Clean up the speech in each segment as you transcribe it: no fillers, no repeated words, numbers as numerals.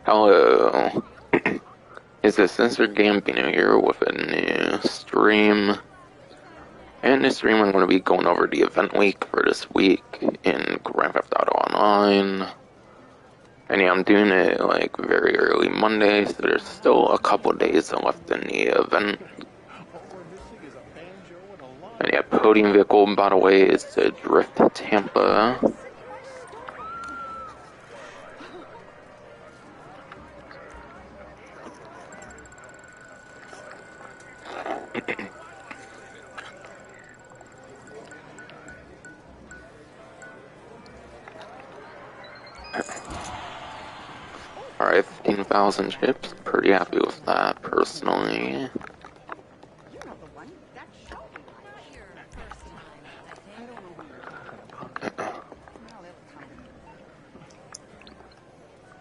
Hello. It's a Sensor Gambino here with a new stream. And this stream I'm going to be going over the event week for this week in Grand Theft Auto Online. And yeah, I'm doing it like very early Monday, so there's still a couple days left in the event. And yeah, podium vehicle, by the way, is the Drift Tampa. Alright, 15,000 chips. Pretty happy with that, personally.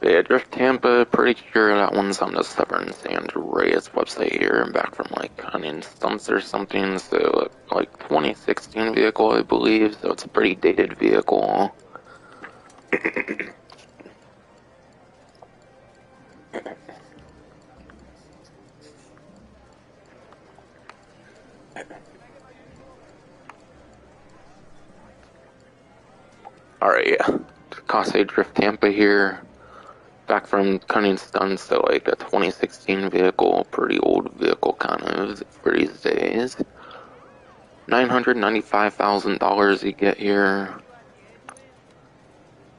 But yeah, Drift Tampa, pretty sure that one's on the Stubborn San Andreas website here, back from like Hunting Stumps or something, so like 2016 vehicle, I believe, so it's a pretty dated vehicle. Alright, yeah. Casa Drift Tampa here. Back from Cunning Stunts, so like a 2016 vehicle, pretty old vehicle kind of for these days. $995,000 you get here.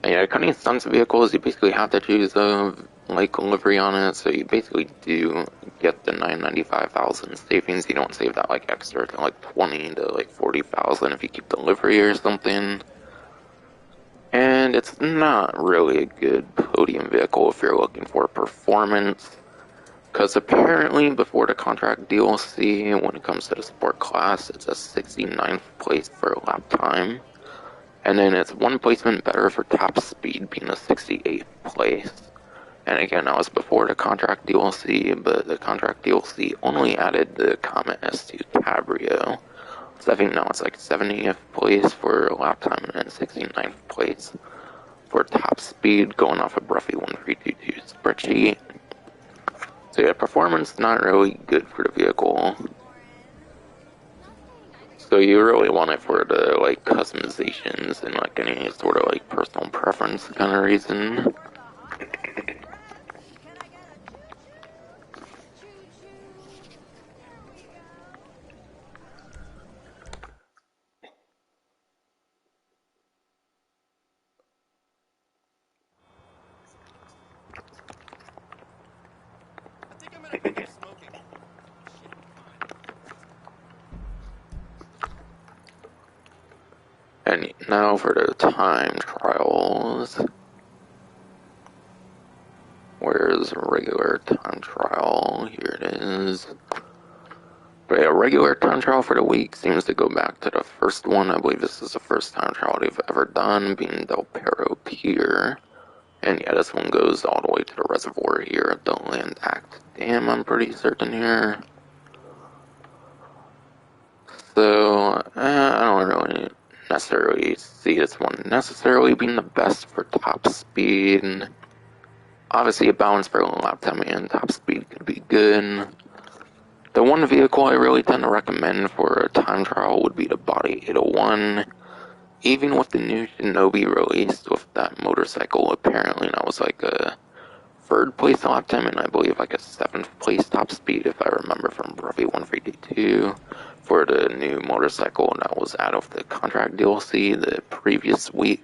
And yeah, Cunning Stunts vehicles, you basically have to choose a like livery on it, so you basically do get the $995,000 savings. You don't save that like extra to like 20 to like 40,000 if you keep the livery or something. And it's not really a good podium vehicle if you're looking for performance, because apparently before the contract DLC, when it comes to the sport class, it's a 69th place for lap time, and then it's one placement better for top speed, being a 68th place. And again, that was before the contract DLC, but the contract DLC only added the Comet S2 Cabrio. So I think now it's like 70th place for lap time and then 69th place for top speed, going off of Bruffy 1322 spreadsheet. So yeah, performance not really good for the vehicle. So you really want it for the like customizations and like any sort of like personal preference kind of reason. And now for the time trials. Where's a regular time trial? Here it is. But a regular time trial for the week seems to go back to the first one. I believe this is the first time trial they've ever done, being Del Perro Pier. And yeah, this one goes all the way to the reservoir here at the Land Act Dam, I'm pretty certain here. So, I don't really necessarily see this one necessarily being the best for top speed. Obviously, a balance for lap time and top speed could be good. The one vehicle I really tend to recommend for a time trial would be the Body 801. Even with the new Shinobi released with that motorcycle, apparently that was like a 3rd place lap time and I believe like a 7th place top speed if I remember from Bruffy 1322 for the new motorcycle that was out of the contract DLC the previous week.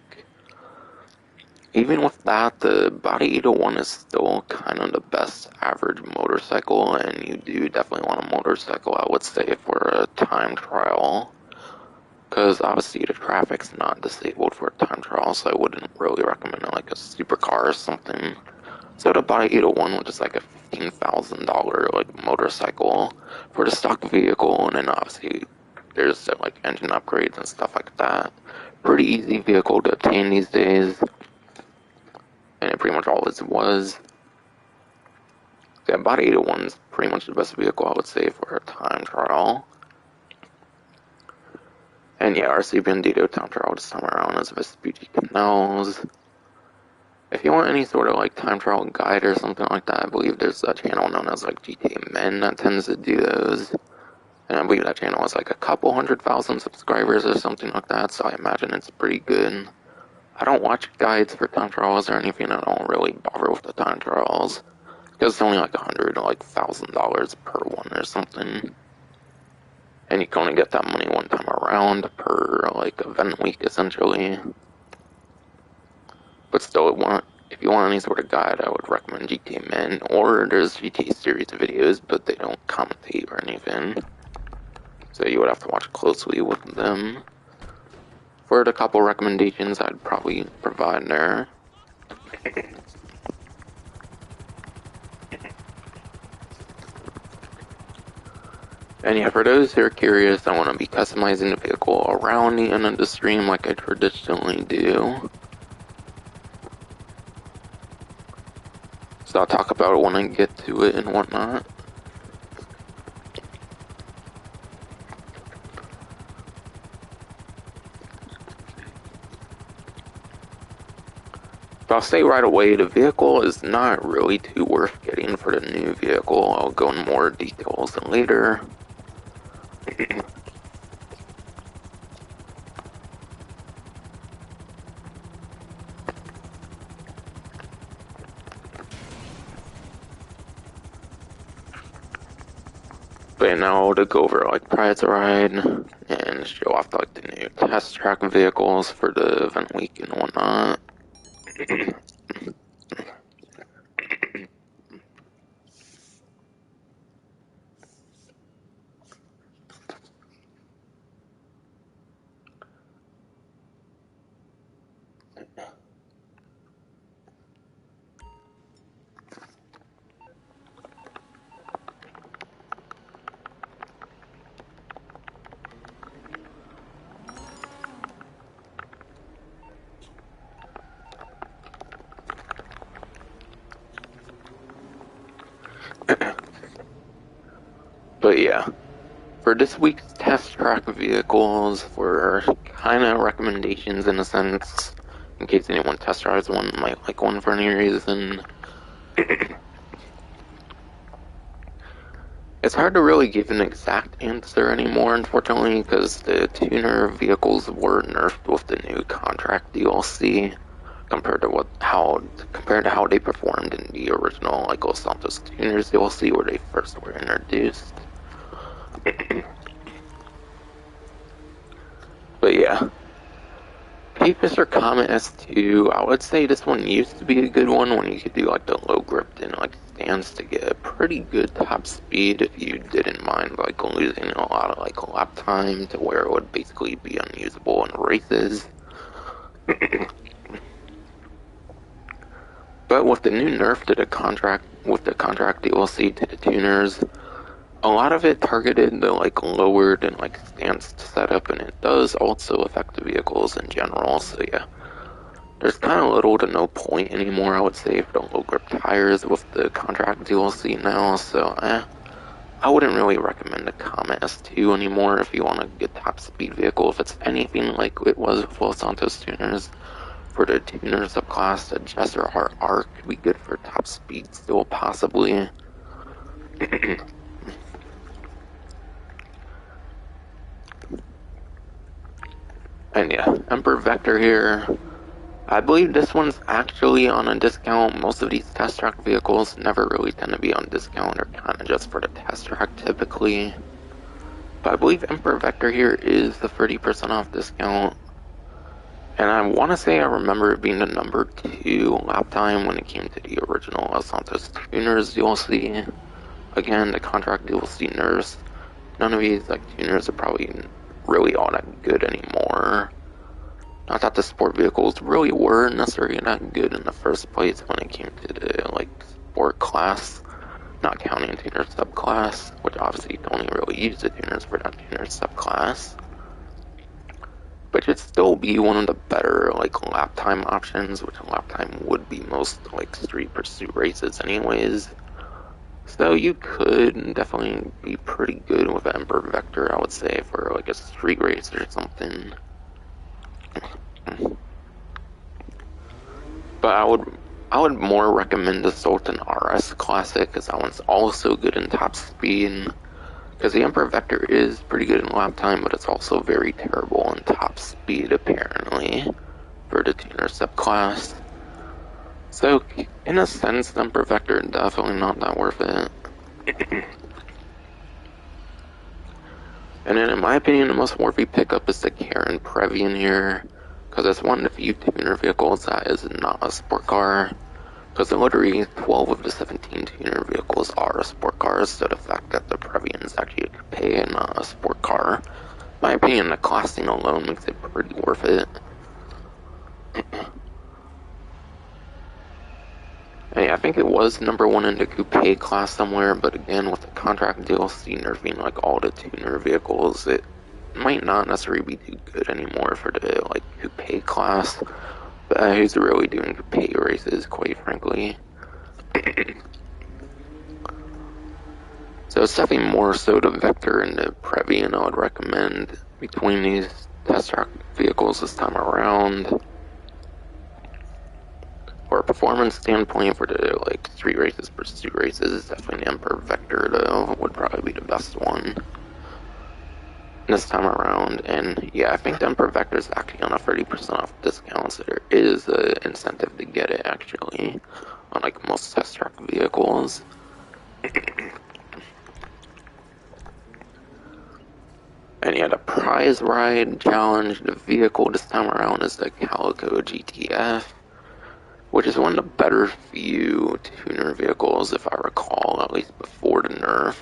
Even with that, the Body 801 is still kind of the best average motorcycle, and you do definitely want a motorcycle, I would say, for a time trial. Because obviously the traffic's not disabled for a time trial, so I wouldn't really recommend like a supercar or something. So the Body 801, which is like a $15,000 like motorcycle for the stock vehicle, and then obviously there's like engine upgrades and stuff like that. Pretty easy vehicle to obtain these days. And it pretty much always was. Yeah, Body 801 is pretty much the best vehicle I would say for a time trial. And yeah, RC Bandito time trial this time around is Vespucci Canals. If you want any sort of like time trial guide or something like that, I believe there's a channel known as like GTA Men that tends to do those. And I believe that channel has like a couple 100,000 subscribers or something like that, so I imagine it's pretty good. I don't watch guides for time trials or anything. I don't really bother with the time trials because it's only like $100 or like $1,000 per one or something. And you can only get that money one time around per like event week essentially. But still, if you want any sort of guide, I would recommend GTA Men, or there's GTA series videos, but they don't commentate or anything. So you would have to watch closely with them. For the couple recommendations I'd probably provide there. And yeah, for those who are curious, I want to be customizing the vehicle around the end of the stream like I traditionally do. So I'll talk about it when I get to it and whatnot. But I'll say right away, the vehicle is not really too worth getting for the new vehicle. I'll go in more details later. But now to go over like price ride and show off like the new test track vehicles for the event week and whatnot. But yeah, for this week's test track vehicles, for kind of recommendations in a sense, in case anyone test drives one, might like one for any reason. It's hard to really give an exact answer anymore, unfortunately, because the tuner vehicles were nerfed with the new contract DLC compared to how they performed in the original like Los Santos Tuners DLC where they first were introduced. But yeah, Papister Comet S2, I would say this one used to be a good one when you could do like the low grip and like stance to get a pretty good top speed if you didn't mind like losing a lot of like lap time to where it would basically be unusable in races. But with the new nerf to the contract DLC to the tuners, a lot of it targeted the like lowered and like stance setup, and it does also affect the vehicles in general. So yeah, there's kind of little to no point anymore, I would say, for the low grip tires with the contract DLC now. So I wouldn't really recommend the Comet S2 anymore if you want a good top speed vehicle. If it's anything like it was with Los Santos tuners, for the tuner subclass, the Jester R could be good for top speed still, possibly. And yeah, Emperor Vector here. I believe this one's actually on a discount. Most of these test track vehicles never really tend to be on discount, or kind of just for the test track typically. But I believe Emperor Vector here is the 30% off discount. And I want to say I remember it being the number 2 lap time when it came to the original Los Santos tuners DLC. Again, the contract DLC nerfs. None of these like tuners are probably really all that good anymore. Not that the sport vehicles really were necessarily that good in the first place when it came to the like sport class, not counting tuner subclass, which obviously you only really use the tuners for that tuner subclass. But it'd still be one of the better like lap time options, which lap time would be most like street pursuit races anyways. So you could definitely be pretty good with Emperor Vector, I would say, for like a street race or something. But I would more recommend the Sultan RS Classic, because that one's also good in top speed. Because the Emperor Vector is pretty good in lap time, but it's also very terrible in top speed, apparently, for the tuner subclass. So, in a sense, the Emperor Vector is definitely not that worth it. And then, in my opinion, the most worthy pickup is the Karen Previan here, because it's one of the few tuner vehicles that is not a sport car. Because literally 12 of the 17 tuner vehicles are sport cars, so the fact that the Previan is actually a coupe and not a sport car, in my opinion, the costing alone makes it pretty worth it. And yeah, I think it was #1 in the coupe class somewhere, but again, with the contract DLC nerfing like all the tuner vehicles, it might not necessarily be too good anymore for the like coupe class. But who's really doing coupe races, quite frankly? So it's definitely more so the Vector and the Previan I would recommend between these test track vehicles this time around. For a performance standpoint, for the like street races, pursuit races, definitely the Emperor Vector though would probably be the best one this time around. And yeah, I think the Emperor Vector is actually on a 30% off discount, so there is an incentive to get it actually on like most test track vehicles. And yeah, the prize ride challenge, the vehicle this time around is the Calico GTF, which is one of the better few tuner vehicles, if I recall, at least before the nerf.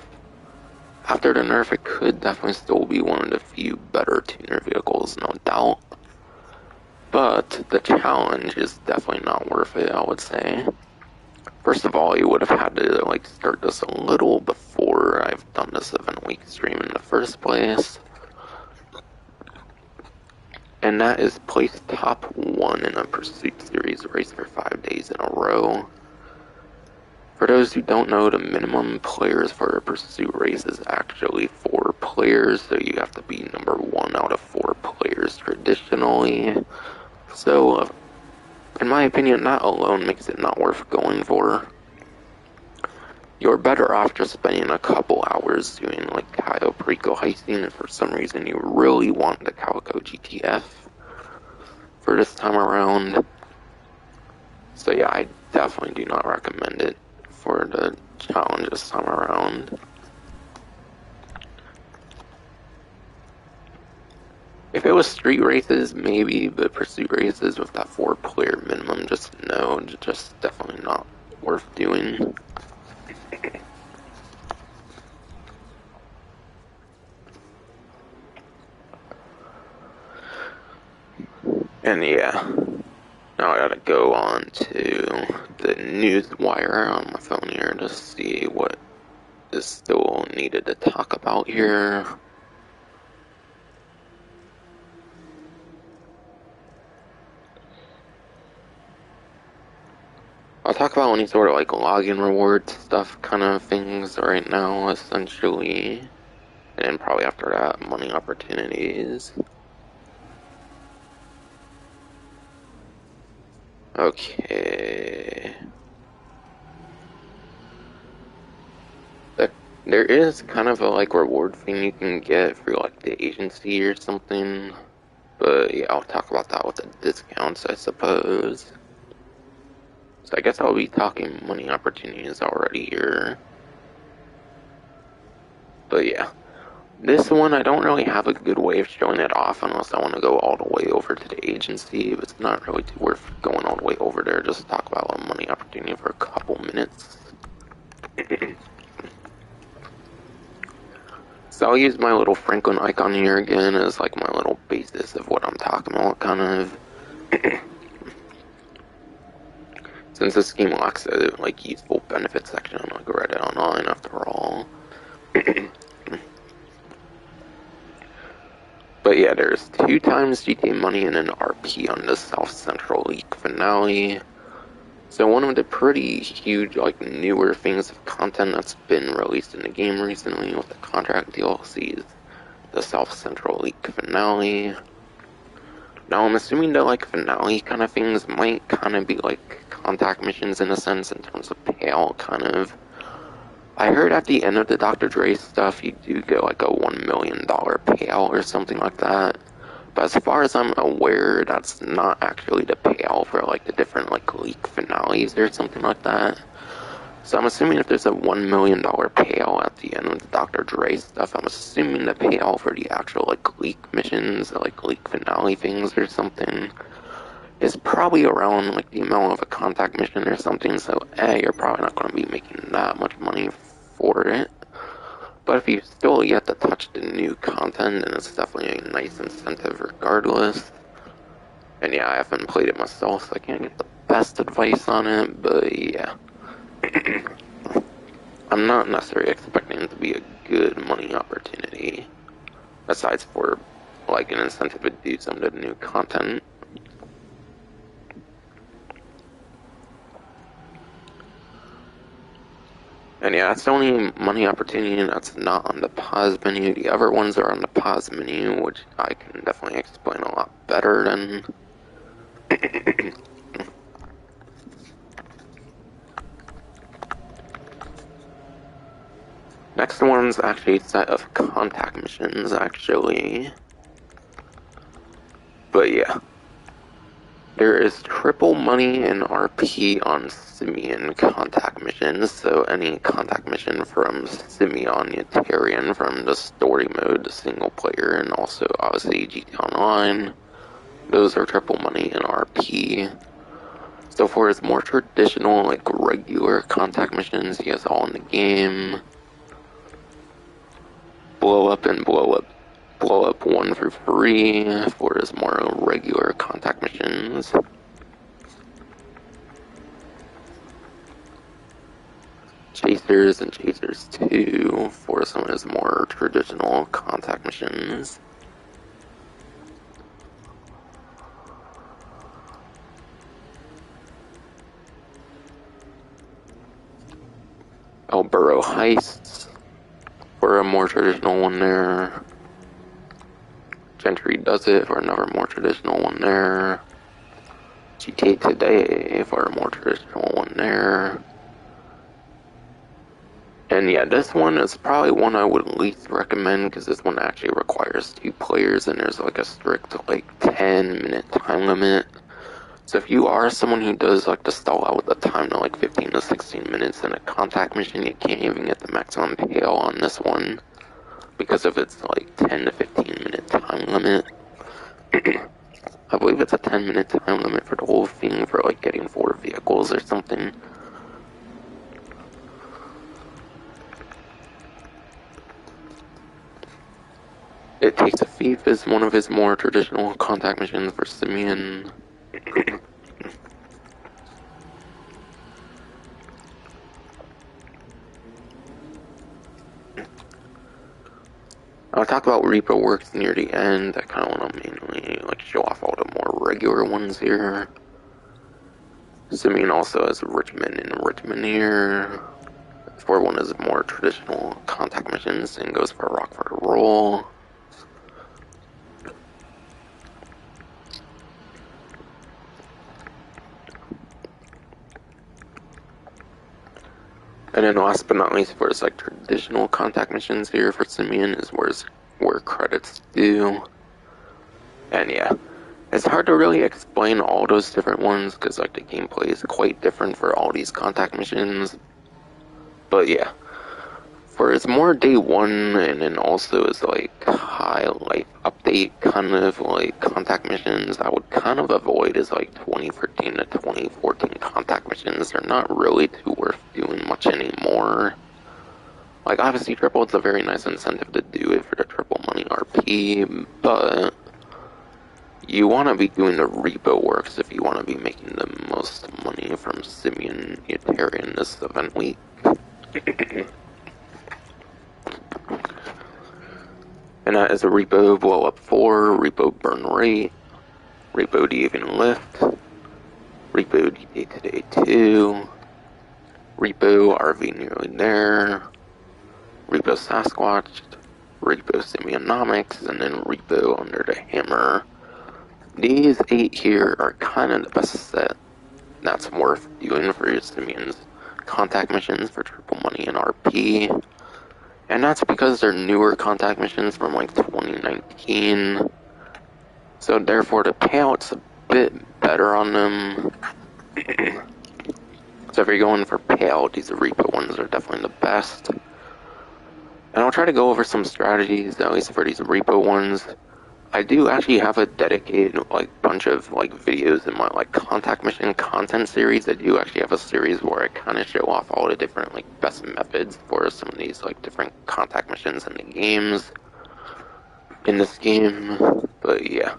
After the nerf, it could definitely still be one of the few better tuner vehicles, no doubt. But the challenge is definitely not worth it, I would say. First of all, you would have had to like start this a little before I've done this event week stream in the first place. And that is placed top 1 in a Pursuit Series race for 5 days in a row. For those who don't know, the minimum players for a Pursuit race is actually 4 players, so you have to be #1 out of 4 players traditionally. So, in my opinion, that alone makes it not worth going for. You're better off just spending a couple hours doing like Cayo Perico heisting if for some reason you really want the Calico GTF for this time around. So yeah, I definitely do not recommend it for the challenge this time around. If it was street races, maybe, but pursuit races with that 4-player minimum, just no, just definitely not worth doing. And yeah, now I gotta go on to the news wire on my phone here to see what is still needed to talk about here. I'll talk about any sort of like login rewards stuff kind of things right now, essentially. And then probably after that, money opportunities. Okay. There is kind of a like reward thing you can get for like the agency or something. But yeah, I'll talk about that with the discounts, I suppose. So I guess I'll be talking money opportunities already here. But yeah. This one, I don't really have a good way of showing it off unless I want to go all the way over to the agency. It's not really too worth going all the way over there just to talk about a money opportunity for a couple minutes. So I'll use my little Franklin icon here again as like my little basis of what I'm talking about, kind of. Since this scheme lacks a like useful benefits section on like Reddit Online after all. But yeah, there's 2 times GTA money and an RP on the South Central League finale. So one of the pretty huge, like, newer things of content that's been released in the game recently with the contract DLCs, the South Central League finale. Now I'm assuming that, like, finale kind of things might kind of be like contact missions in a sense in terms of payout, kind of. I heard at the end of the Dr. Dre stuff, you do get like a $1 million payout or something like that. But as far as I'm aware, that's not actually the payout for like the different like leak finales or something like that. So I'm assuming if there's a $1 million payout at the end of the Dr. Dre stuff, I'm assuming the payout for the actual like leak missions, like leak finale things or something, is probably around like the amount of a contact mission or something. So you're probably not going to be making that much money for it. But if you still yet to touch the new content, then it's definitely a nice incentive regardless. And yeah, I haven't played it myself, so I can't get the best advice on it, but yeah. I'm not necessarily expecting it to be a good money opportunity, aside for like an incentive to do some of the new content. And yeah, that's the only money opportunity that's not on the pause menu. The other ones are on the pause menu, which I can definitely explain a lot better than. Next one's actually a set of contact missions, actually. But yeah. There is triple money and RP on Simeon contact missions, so any contact mission from Simeon Unitarian from the story mode, the single player, and also obviously GT Online, those are triple money and RP. So for his more traditional, like regular contact missions, he has all in the game. Blow up and blow up 1 for free for his more regular contact missions. Chasers and Chasers 2 for some of his more traditional contact missions. Elburo Heists for a more traditional one there. Gentry Does It for another more traditional one there. GTA Today for a more traditional one there. And yeah, this one is probably one I would least recommend because this one actually requires 2 players and there's like a strict like 10-minute time limit. So if you are someone who does like to stall out with the time to like 15 to 16 minutes in a contact mission, you can't even get the maximum payout on this one because of its like 10 to 15 minute time limit. I believe it's a 10-minute time limit for the whole thing for like getting 4 vehicles or something. It Takes a Thief is one of his more traditional contact missions for Simeon. I'll talk about Repo Works near the end. I kind of want to mainly like show off all the more regular ones here. Simeon also has Richmond and Richmond here. For one is more traditional contact missions and goes for Rockford Roll. And then last but not least, for his like traditional contact missions here for Simeon is where credits due. And yeah, it's hard to really explain all those different ones because like the gameplay is quite different for all these contact missions. But yeah, for his more day one and then also his like high life update kind of like contact missions, I would kind of avoid his like 2013 to 2014 contact missions. They're not really too worth doing much anymore. Like obviously triple, it's a very nice incentive to do it for the triple money RP, but you want to be doing the repo works if you want to be making the most money from Simeon Unitarian this event week. And that is a Repo Blow Up 4, Repo Burn Rate, Repo Deviant Lift, Repo GTA Today 2, Repo RV Nearly There, Repo Sasquatch, Repo Semionomics, and then Repo Under the Hammer. These 8 here are kind of the best set that's worth doing for your Simians contact missions for triple money and RP. And that's because they're newer contact missions from like 2019. So therefore the payout's a bit better on them. So if you're going for payout, these repo ones are definitely the best. And I'll try to go over some strategies, at least for these repo ones. I do actually have a dedicated bunch of videos in my contact mission content series. I do actually have a series where I kind of show off all the different best methods for some of these different contact missions in the games in this game. But yeah,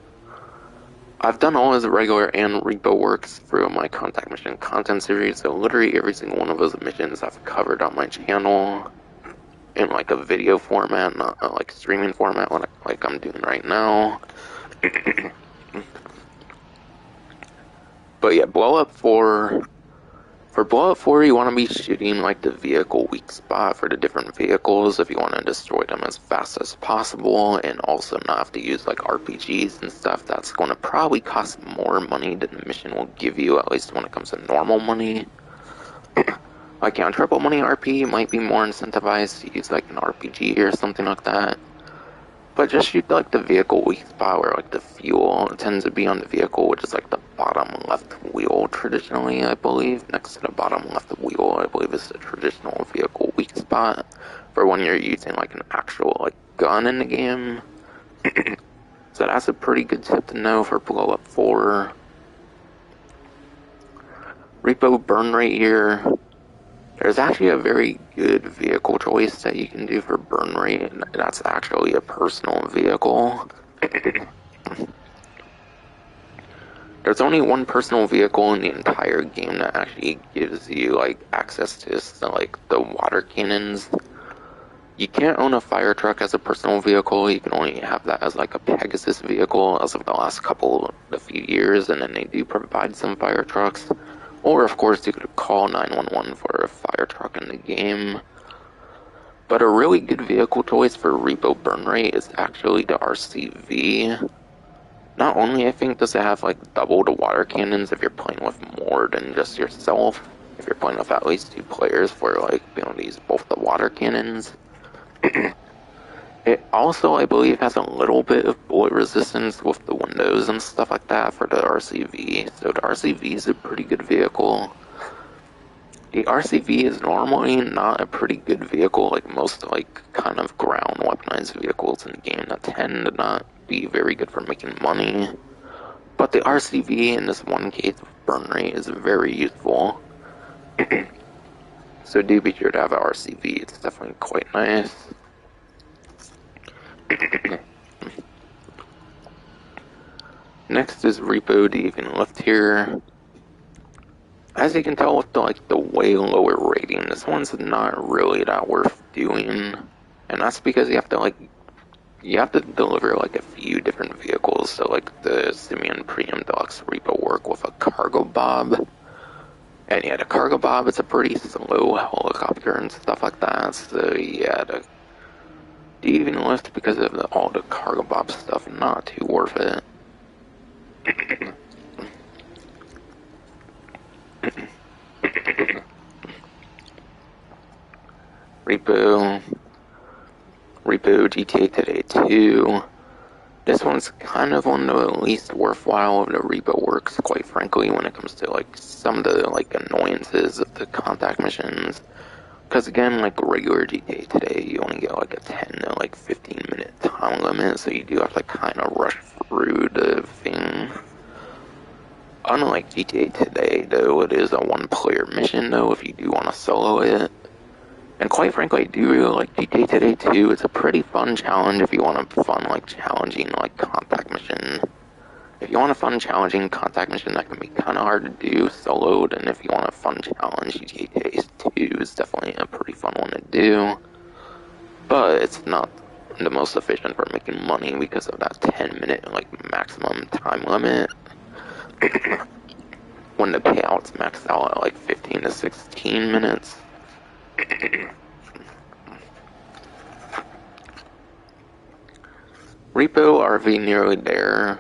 I've done all of the regular and repo works through my contact mission content series. So literally every single one of those missions I've covered on my channel in a video format, not a streaming format like I'm doing right now. But yeah, Blow Up 4. For Blow Up 4, you want to be shooting the vehicle weak spot for the different vehicles if you want to destroy them as fast as possible, and also not have to use RPGs and stuff. That's going to probably cost more money than the mission will give you, at least when it comes to normal money. On triple money RP, you might be more incentivized to use an RPG or something like that. But just shoot the vehicle weak spot where the fuel tends to be on the vehicle, which is the bottom left wheel traditionally, I believe. Next to the bottom left wheel, I believe is the traditional vehicle weak spot for when you're using an actual gun in the game. So that's a pretty good tip to know for Blow Up 4. Repo burn rate here. There's actually a very good vehicle choice that you can do for burn rate, and that's actually a personal vehicle. There's only one personal vehicle in the entire game that actually gives you access to the water cannons. You can't own a fire truck as a personal vehicle. You can only have that as a Pegasus vehicle as of the last a few years, and then they do provide some fire trucks. Or, of course, you could call 911 for a fire truck in the game. But a really good vehicle choice for repo burn rate is actually the RCV. Not only, I think, does it have double the water cannons if you're playing with more than just yourself. If you're playing with at least 2 players for being able to use both the water cannons. It also, I believe, has a little bit of bullet resistance with the windows and stuff like that for the RCV. So the RCV is a pretty good vehicle. The RCV is normally not a pretty good vehicle like most kind of ground weaponized vehicles in the game that tend to not be very good for making money. But the RCV in this one case with burn rate is very useful. So do be sure to have an RCV, it's definitely quite nice. Next is Repo Deviant Lift here. As you can tell with the way lower rating, this one's not really that worth doing. And that's because you have to deliver a few different vehicles. So the Simeon Premium Deluxe Repo work with a cargo bob. And yeah, the cargo bob is a pretty slow helicopter and stuff like that. So yeah, the Deviant Lift, because of all the cargo bob stuff, not too worth it. Repo GTA Today 2. This one's kind of one of the least worthwhile of the repo works, quite frankly, when it comes to some of the annoyances of the contact missions. Because again, regular GTA Today, you only get a 10 to 15 minute time limit, so you do have to kind of rush through the thing. Unlike GTA Today, though, it is a one-player mission, though, if you do want to solo it. And quite frankly, I do really like GTA Today 2. It's a pretty fun challenge if you want a fun, challenging, contact mission. If you want a fun, challenging contact mission that can be kind of hard to do soloed, and if you want a fun challenge, GTA Today 2 is definitely a pretty fun one to do. But it's not the most efficient for making money because of that 10-minute, maximum time limit. when the payouts max out at like 15 to 16 minutes. Repo RV Nearly There.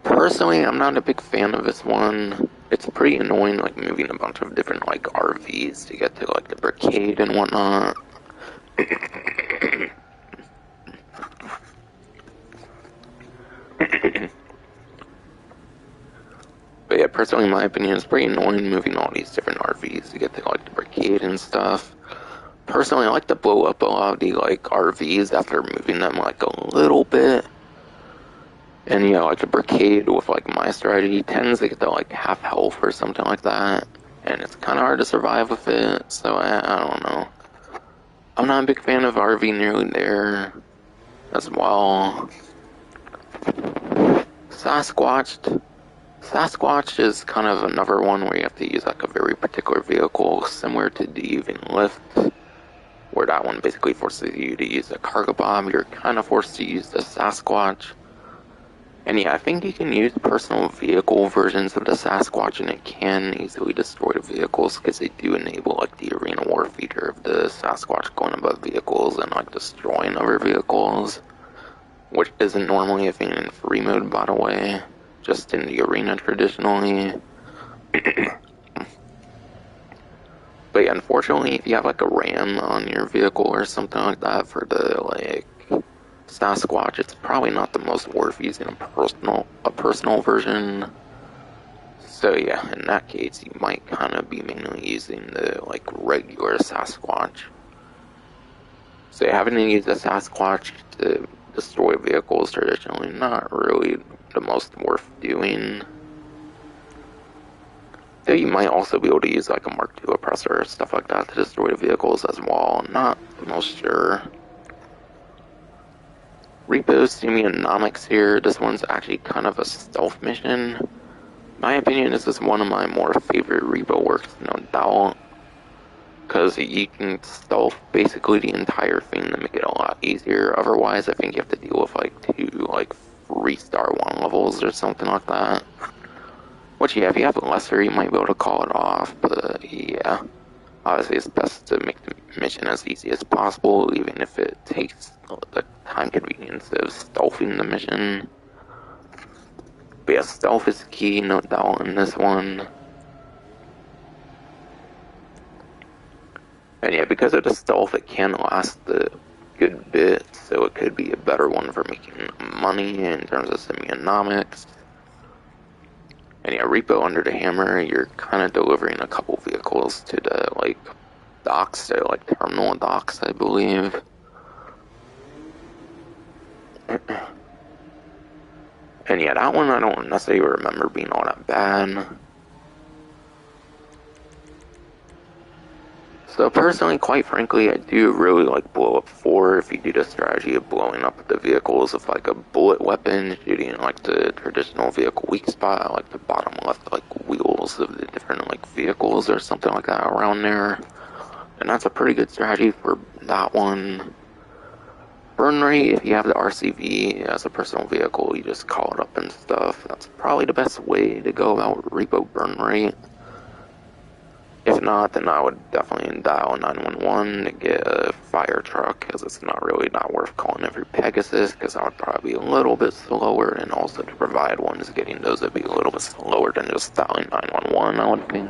Personally, I'm not a big fan of this one. It's pretty annoying, like, moving a bunch of different, like, RVs to get to, like, the barricade and whatnot. But yeah, personally, in my opinion, it's pretty annoying moving all these different RVs to get to, like, the barricade and stuff. Personally, I like to blow up a lot of the, like, RVs after moving them, like, a little bit. And, you know, like, the barricade with, like, my strategy tends to get to, like, half health or something like that. And it's kind of hard to survive with it, so I don't know. I'm not a big fan of RV Nearly There as well. Sasquatch is kind of another one where you have to use, like, a very particular vehicle, similar to the Even Lift, where that one basically forces you to use a cargo bomb. You're kind of forced to use the Sasquatch. And yeah, I think you can use personal vehicle versions of the Sasquatch, and it can easily destroy the vehicles, because they do enable, like, the arena war feature of the Sasquatch going above vehicles and, like, destroying other vehicles, which isn't normally a thing in free mode, by the way, just in the arena traditionally. But yeah, unfortunately, if you have, like, a ram on your vehicle or something like that for the, like, Sasquatch, it's probably not the most worth using a personal version. So yeah, in that case, you might kind of be mainly using the, like, regular Sasquatch. So yeah, having to use the Sasquatch to destroy vehicles traditionally not really the most worth doing. Though you might also be able to use, like, a Mark II oppressor or stuff like that to destroy the vehicles as well. Not the most sure. Repo Semionomics here. This one's actually kind of a stealth mission. My opinion, this is one of my more favorite repo works, no doubt. Because you can stealth basically the entire thing to make it a lot easier. Otherwise, I think you have to deal with, like, 2, like, 3-star 1 levels or something like that. Which, yeah, if you have a lesser, you might be able to call it off, but yeah. Obviously, it's best to make the mission as easy as possible, even if it takes the time convenience of stealthing the mission. But yeah, stealth is key, no doubt, in this one. And yeah, because of the stealth, it can last a good bit, so it could be a better one for making money in terms of semionomics. And yeah, Repo Under the Hammer, you're kind of delivering a couple vehicles to the, like, docks, so, like, terminal docks, I believe. And yeah, that one I don't necessarily remember being all that bad. So personally, quite frankly, I do really like Blow Up 4 if you do the strategy of blowing up the vehicles with, like, a bullet weapon, shooting, like, the traditional vehicle weak spot, like the bottom left, like, wheels of the different, like, vehicles or something like that around there. And that's a pretty good strategy for that one. Burn rate, if you have the RCV as a personal vehicle, you just call it up and stuff. That's probably the best way to go about repo burn rate. If not, then I would definitely dial 911 to get a fire truck, because it's not really not worth calling every Pegasus, because that would probably be a little bit slower, and also to provide ones, getting those would be a little bit slower than just dialing 911, I would think.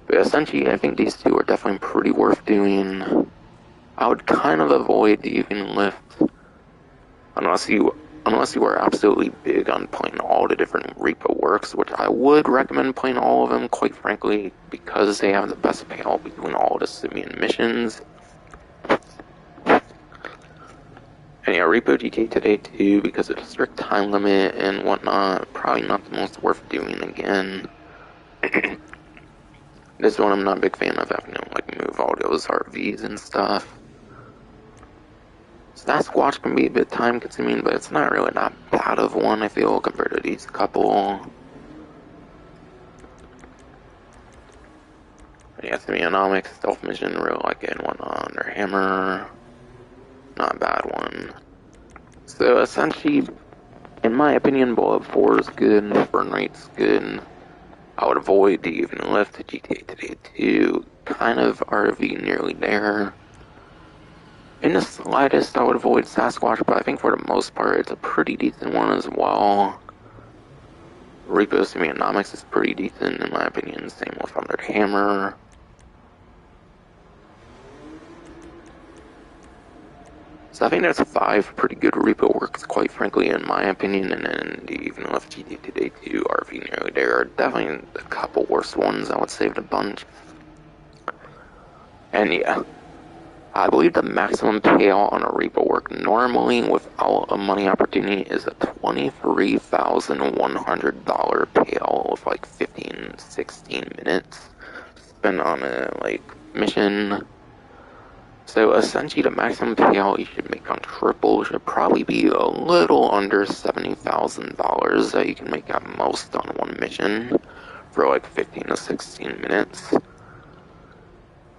But essentially, I think these two are definitely pretty worth doing. I would kind of avoid the Even Lift, unless you are absolutely big on playing all the different repo works, which I would recommend playing all of them, quite frankly, because they have the best payout between all the simian missions. And yeah, Repo GK today too, because of the strict time limit and whatnot, probably not the most worth doing again. This one I'm not a big fan of having to, like, move all those RVs and stuff. Sasquatch can be a bit time consuming, but it's not really that bad of one, I feel, compared to these couple. Yeah, semionomics, stealth mission, real like it, whatnot, under hammer. Not a bad one. So essentially, In my opinion, bullet 4 is good, burn rate's good. I would avoid the even lift, GTA Today 2, kind of RV nearly there. In the slightest, I would avoid Sasquatch, but I think for the most part, it's a pretty decent one as well. Repo Semionomics is pretty decent in my opinion, same with Under Hammer. So I think that's 5 pretty good repo works, quite frankly, in my opinion, and then the even left GTA Today 2, RV nearly there are definitely a couple worse ones. I would save a bunch. And yeah, I believe the maximum payout on a repo work normally without a money opportunity is a $23,100 payout with like 15-16 minutes spent on a like mission. So essentially the maximum payout you should make on triple should probably be a little under $70,000 that you can make at most on one mission for like 15 to 16 minutes.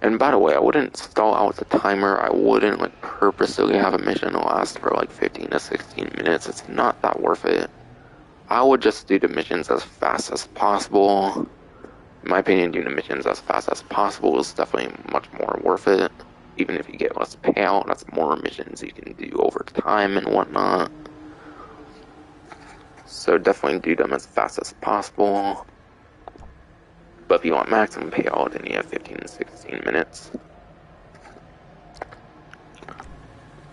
And by the way, I wouldn't stall out the timer. I wouldn't like purposely have a mission last for like 15 to 16 minutes. It's not that worth it. I would just do the missions as fast as possible. In my opinion, doing the missions as fast as possible is definitely much more worth it. Even if you get less payout, that's more missions you can do over time and whatnot. So definitely do them as fast as possible. But if you want maximum payout, then you have 15 to 16 minutes.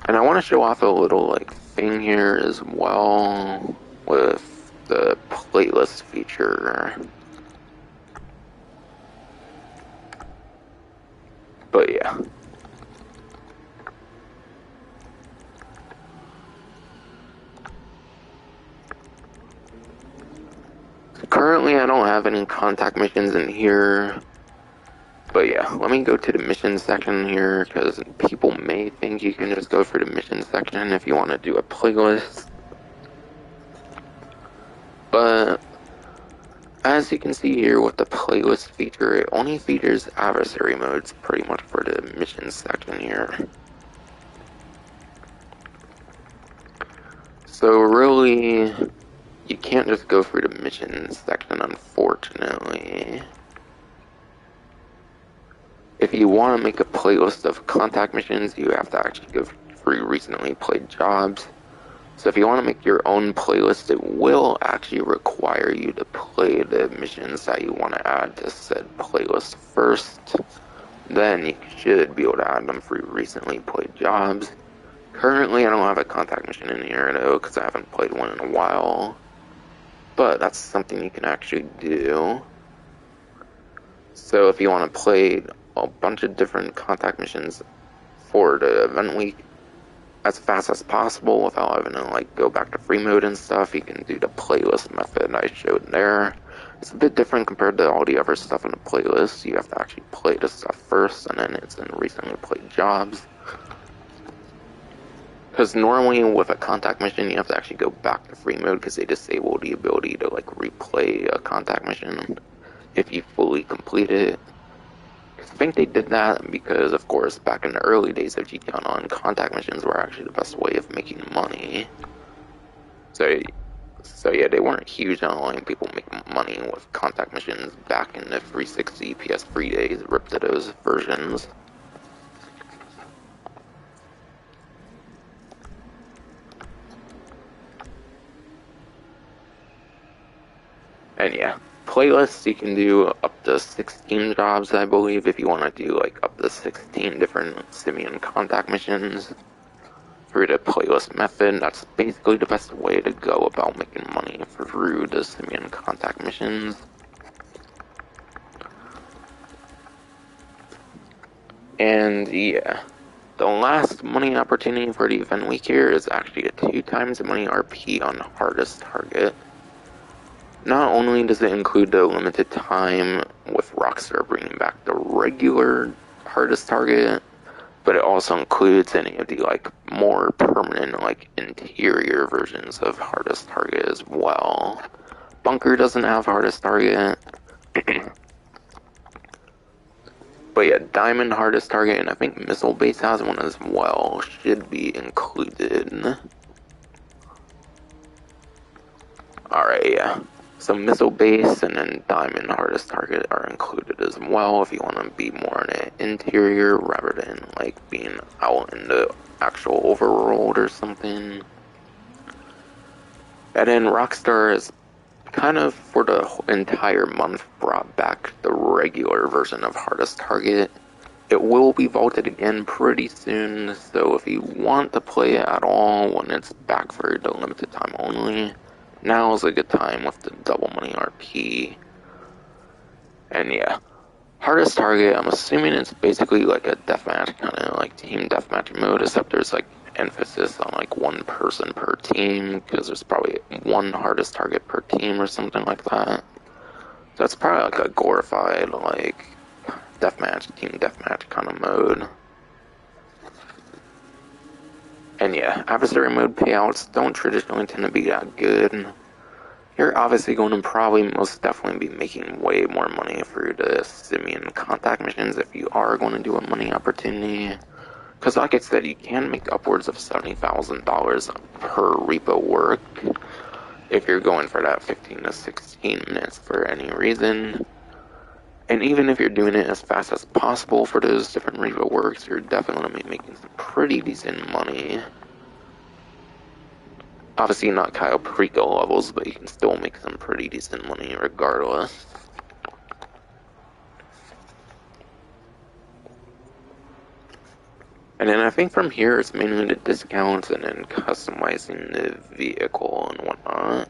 And I want to show off a little like thing here as well with the playlist feature. But yeah. Currently, I don't have any contact missions in here. But yeah, let me go to the mission section here, because people may think you can just go for the mission section if you want to do a playlist. But as you can see here with the playlist feature, it only features adversary modes pretty much for the mission section here. So really, you can't just go through the mission section, unfortunately. If you want to make a playlist of contact missions, you have to actually go through recently played jobs. So if you want to make your own playlist, it will actually require you to play the missions that you want to add to said playlist first. Then you should be able to add them through recently played jobs. Currently, I don't have a contact mission in here though, because I haven't played one in a while. But that's something you can actually do. So if you want to play a bunch of different contact missions for the event week as fast as possible without having to like go back to free mode and stuff, you can do the playlist method I showed there. It's a bit different compared to all the other stuff in the playlist. You have to actually play the stuff first, and then it's in recently played jobs. Because normally with a contact mission, you have to actually go back to free mode because they disable the ability to like replay a contact mission if you fully complete it. I think they did that because, of course, back in the early days of GTA Online, contact missions were actually the best way of making money. So yeah, they weren't huge on allowing people to make money with contact missions back in the 360 PS3 days. Rip to those versions. And yeah, playlists, you can do up to 16 jobs, I believe, if you want to do like up to 16 different simian contact missions through the playlist method. That's basically the best way to go about making money through the simian contact missions. And yeah, the last money opportunity for the event week here is actually a 2 times money RP on hardest target. Not only does it include the limited time with Rockstar bringing back the regular hardest target, but it also includes any of the like more permanent like interior versions of hardest target as well. Bunker doesn't have hardest target. But yeah, Diamond hardest target, and I think Missile Base has one as well, should be included. Alright, yeah. So missile base and then diamond hardest target are included as well if you want to be more in an interior rather than like being out in the actual overworld or something. And then Rockstar is kind of for the entire month brought back the regular version of hardest target. It will be vaulted again pretty soon, so if you want to play it at all when it's back for the limited time only, now is a good time with the double money RP. And yeah, hardest target, I'm assuming it's basically like a deathmatch, kind of like team deathmatch mode, except there's like emphasis on like one person per team, because there's probably one hardest target per team or something like that. So it's probably like a glorified like deathmatch, team deathmatch kind of mode. And yeah, adversary mode payouts don't traditionally tend to be that good. You're obviously going to probably most definitely be making way more money for the simian contact missions if you are going to do a money opportunity. Because like I said, you can make upwards of $70,000 per repo work if you're going for that 15 to 16 minutes for any reason. And even if you're doing it as fast as possible for those different repo works, you're definitely going to be making some pretty decent money. Obviously not Kyle Perico levels, but you can still make some pretty decent money regardless. And then I think from here it's mainly the discounts and then customizing the vehicle and whatnot.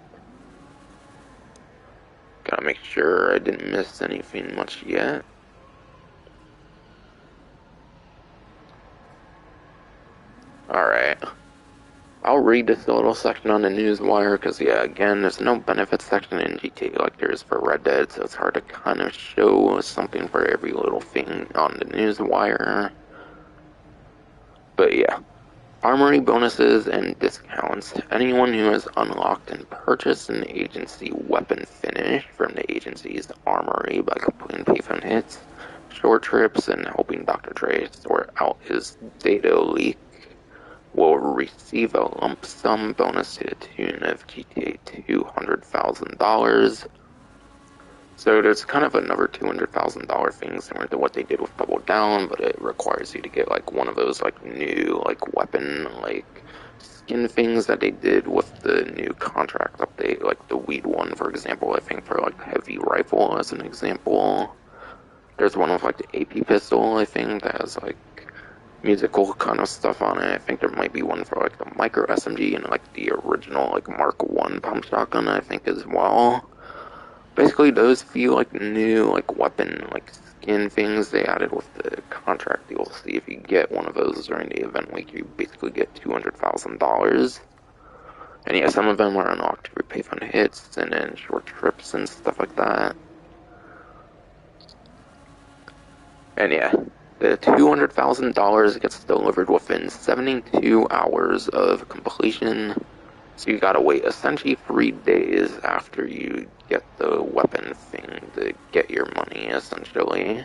Gotta make sure I didn't miss anything much yet. Alright. I'll read this little section on the newswire because, yeah, again, there's no benefits section in GTA like there is for Red Dead, so it's hard to kind of show something for every little thing on the newswire. But yeah, Armory bonuses and discounts. Anyone who has unlocked and purchased an agency weapon finish from the agency's Armory by completing payphone hits, short trips, and helping Dr. Dre sort out his data leak will receive a lump sum bonus to the tune of GTA $200,000. So there's kind of another $200,000 thing similar to what they did with Double Down, but it requires you to get like one of those like new like weapon like skin things that they did with the new contract update, like the weed one, for example. I think for like heavy rifle as an example. There's one with like the AP pistol, I think, that has like musical kind of stuff on it. I think there might be one for like the micro SMG and like the original like Mark 1 pump shotgun, I think, as well. Basically those few like new like weapon like skin things they added with the contract DLC. If you get one of those during the event week, you basically get $200,000. And yeah, some of them are unlocked through payphone hits and then short trips and stuff like that. And yeah, the $200,000 gets delivered within 72 hours of completion. So you gotta wait essentially 3 days after you get the weapon thing to get your money, essentially.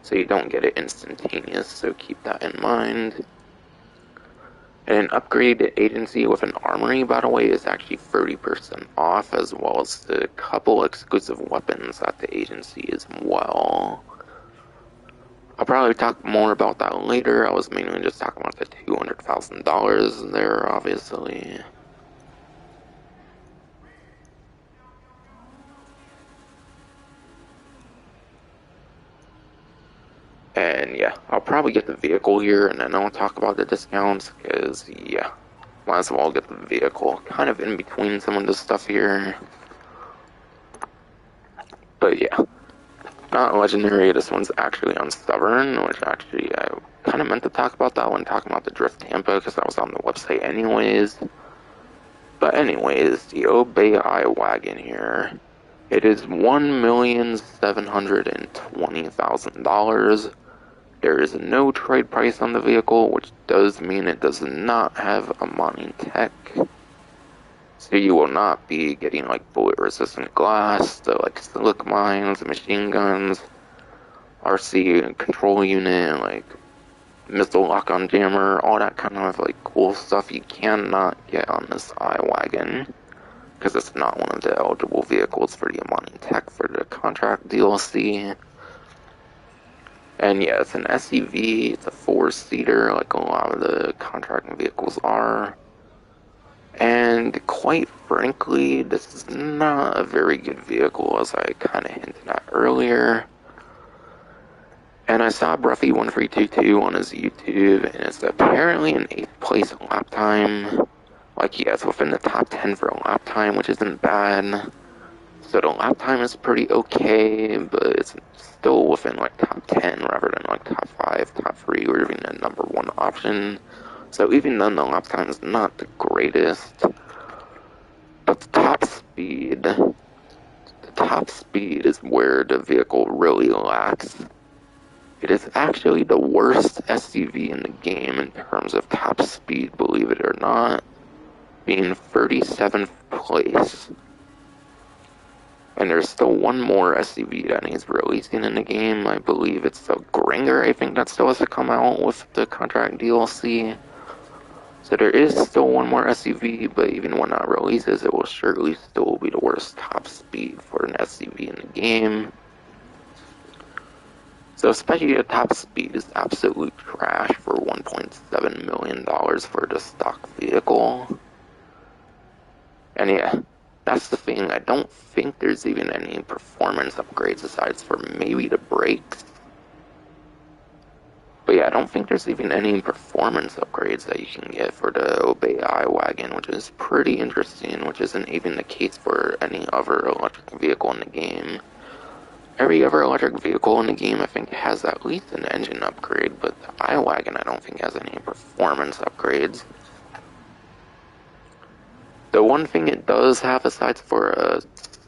So you don't get it instantaneous, so keep that in mind. And an upgraded agency with an armory, by the way, is actually 30% off, as well as the couple exclusive weapons at the agency as well. I'll probably talk more about that later. I was mainly just talking about the $200,000 there, obviously. And yeah, I'll probably get the vehicle here and then I'll talk about the discounts, because yeah, might as well get the vehicle kind of in between some of the stuff here. But yeah, not legendary, this one's actually on Stubborn, which actually I kind of meant to talk about that when talking about the Drift Tampa, because that was on the website anyways. But anyways, the Obey I-Wagen here, it is $1,720,000. There is no trade price on the vehicle, which does mean it does not have a modding tech. So you will not be getting like bullet resistant glass, the like silic mines, machine guns, RC control unit, like missile lock on jammer, all that kind of like cool stuff you cannot get on this I-Wagen. because it's not one of the eligible vehicles for the Amani Tech for the contract DLC. And yeah, it's an SUV, it's a 4-seater, like a lot of the contracting vehicles are. And quite frankly, this is not a very good vehicle, as I kind of hinted at earlier. And I saw Bruffy1322 on his YouTube, and it's apparently an 8th place lap time. Like, yeah, it's within the top 10 for lap time, which isn't bad. So the lap time is pretty okay, but it's still within, like, top 10 rather than, like, top 5, top 3, or even the number 1 option. So even then, the lap time is not the greatest. But the top speed is where the vehicle really lacks. It is actually the worst SUV in the game in terms of top speed, believe it or not, being 37th place. And there's still one more SUV that he's releasing in the game. I believe it's the Gringer, I think, that still has to come out with the contract DLC. So there is still one more SUV, but even when that releases, it will surely still be the worst top speed for an SUV in the game. So especially the top speed is absolute trash for $1.7 million for the stock vehicle. And yeah, that's the thing. I don't think there's even any performance upgrades aside from maybe the brakes. But yeah, I don't think there's even any performance upgrades that you can get for the Obey I-Wagen, which is pretty interesting, which isn't even the case for any other electric vehicle in the game. Every other electric vehicle in the game, I think, has at least an engine upgrade, but the I-Wagen, I don't think, has any performance upgrades. The one thing it does have, aside for a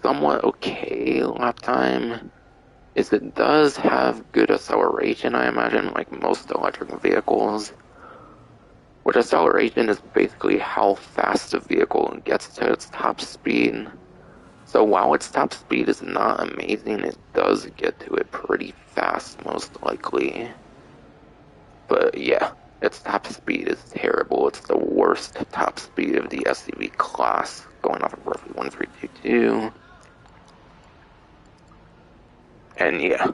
somewhat okay lap time, is it does have good acceleration, I imagine, like most electric vehicles. Which acceleration is basically how fast the vehicle gets to its top speed. So while its top speed is not amazing, it does get to it pretty fast, most likely. But yeah, its top speed is terrible. It's the worst top speed of the SUV class, going off of Bruffy1322. And yeah,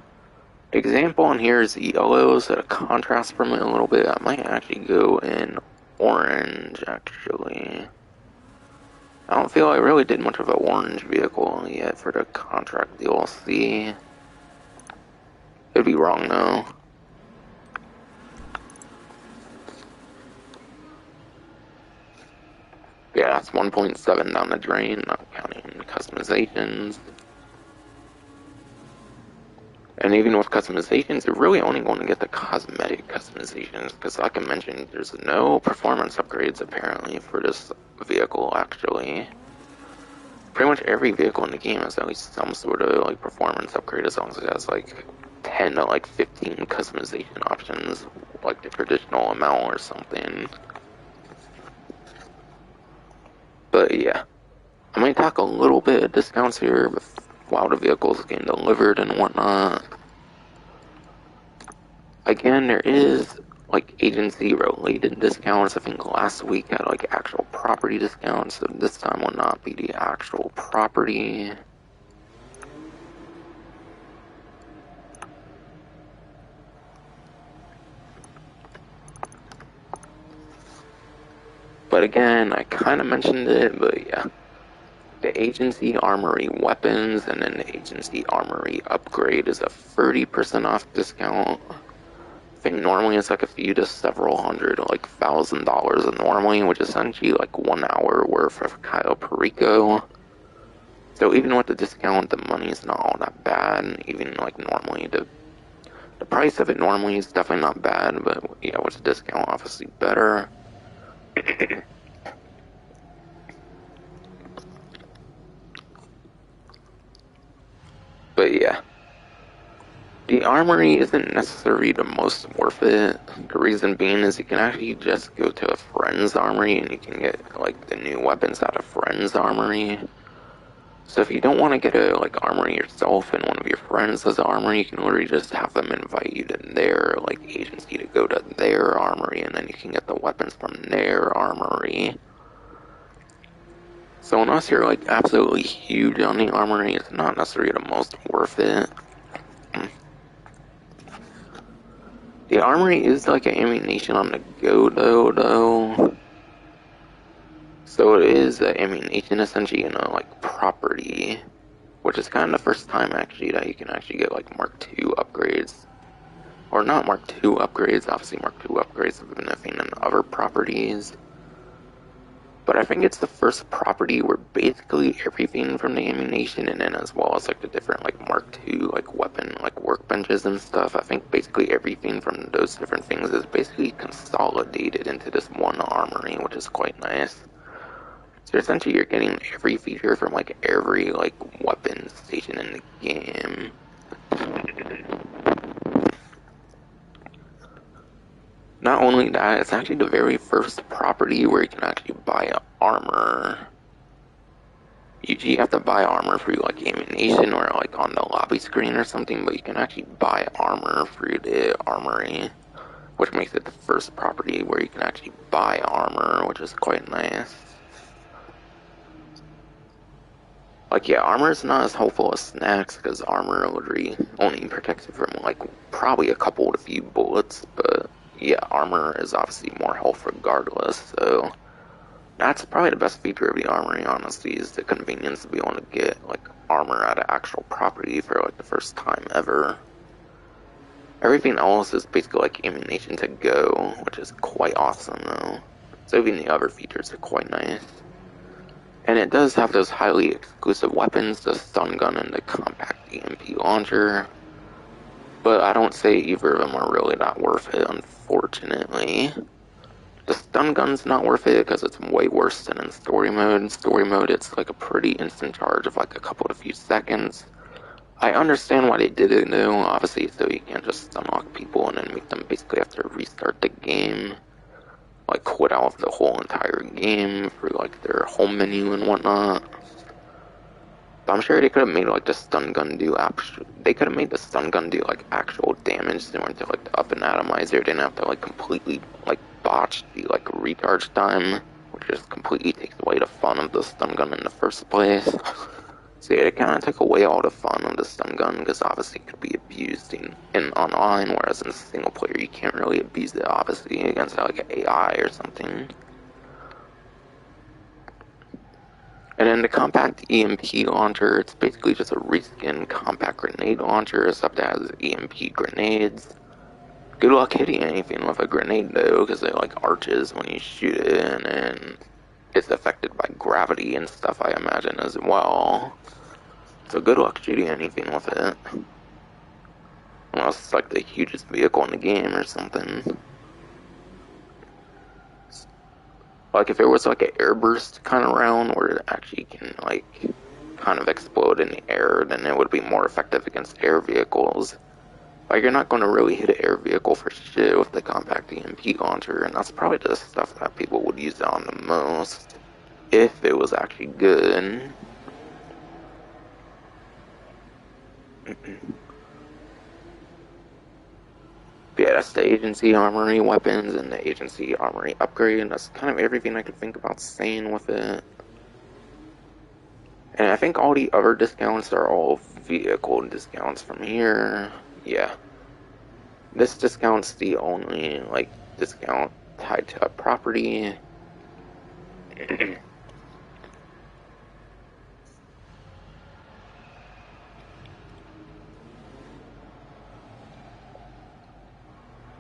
the example on here is yellow, so to contrast from it a little bit, I might actually go in orange, actually. I don't feel I really did much of an orange vehicle yet for the contract DLC. Could be wrong, though. Yeah, that's 1.7 down the drain, not counting customizations. And even with customizations, you're really only going to get the cosmetic customizations, because like I mentioned, there's no performance upgrades apparently for this vehicle, actually. Pretty much every vehicle in the game has at least some sort of like performance upgrade, as long as it has like 10 to like 15 customization options, like the traditional amount or something. But yeah, I might talk a little bit of discounts here while the vehicle's getting delivered and whatnot. Again, there is like agency related discounts. I think last week had like actual property discounts, so this time will not be the actual property. But again, I kind of mentioned it, but yeah. The agency Armory weapons and then the agency Armory upgrade is a 30% off discount. I think normally it's like a few to several hundred, like $1,000 normally, which is essentially like 1 hour worth of Kyle Perico. So even with the discount, the money is not all that bad. Even like normally, the price of it normally is definitely not bad, but yeah, with the discount, obviously better. But yeah, the Armory isn't necessarily the most worth it. The reason being is you can actually just go to a friend's Armory and you can get like the new weapons out of friend's Armory. So if you don't want to get a like Armory yourself and one of your friends has an Armory, you can literally just have them invite you to their like agency to go to their Armory, and then you can get the weapons from their Armory. So unless you're like absolutely huge on the Armory, it's not necessarily the most worth it. The Armory is like an ammunition on the go though. So it is an ammunition essentially, like property, which is kind of the first time actually that you can actually get like Mark II upgrades. Or not Mark II upgrades, obviously Mark II upgrades have been a thing in other properties. But I think it's the first property where basically everything from the ammunition and then as well as like the different like Mark II like weapon like workbenches and stuff, I think basically everything from those different things is basically consolidated into this one armory, which is quite nice. So essentially you're getting every feature from like every like weapon station in the game. Not only that, it's actually the very first property where you can actually buy armor. Usually you have to buy armor through like ammunition or like on the lobby screen or something, but you can actually buy armor through the armory, which makes it the first property where you can actually buy armor, which is quite nice. Like, yeah, armor is not as helpful as snacks, because armor literally only protects you from, like, probably a couple to few bullets, but, yeah, armor is obviously more health regardless, so that's probably the best feature of the armory, honestly, is the convenience to be able to get, like, armor at an actual property for, like, the first time ever. Everything else is basically, like, ammunition to go, which is quite awesome, though. So even the other features are quite nice. And it does have those highly exclusive weapons, the stun gun and the compact Emp Launcher. But I don't say either of them are really that worth it, unfortunately. The stun gun's not worth it because it's way worse than in story mode. In story mode, it's like a pretty instant charge of like a couple to few seconds. I understand why they did it though, obviously, so you can't just stun lock people and then make them basically have to restart the game. Like quit out of the whole entire game for like their home menu and whatnot. But I'm sure they could have made like the stun gun do they could have made the stun gun do like actual damage similar to like the up and atomizer. Didn't have to like completely like botch the like recharge time, which just completely takes away the fun of the stun gun in the first place. So yeah, it kind of took away all the fun of the stun gun because obviously it could be abused in online, whereas in single player you can't really abuse it obviously against like an AI or something. And then the compact EMP launcher, it's basically just a reskin compact grenade launcher, except it has EMP grenades. Good luck hitting anything with a grenade though, because it like arches when you shoot it, and it's affected by gravity and stuff, I imagine, as well. So good luck shooting anything with it. Unless it's like the hugest vehicle in the game or something. Like if it was like an airburst kind of round where it actually can like kind of explode in the air, then it would be more effective against air vehicles. Like you're not going to really hit an air vehicle for shit with the compact EMP launcher, and that's probably the stuff that people would use it on the most if it was actually good. Yeah, that's the agency armory weapons and the agency armory upgrade, and that's kind of everything I could think about saying with it. And I think all the other discounts are all vehicle discounts from here. Yeah. This discount's the only, like, discount tied to a property.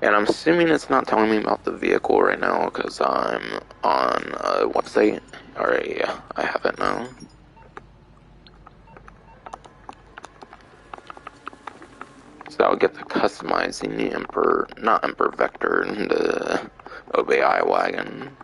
And I'm assuming it's not telling me about the vehicle right now because I'm on a website. Alright, yeah, I have it now. So I'll get to customizing the not Emperor Vector, the Obey I-Wagen.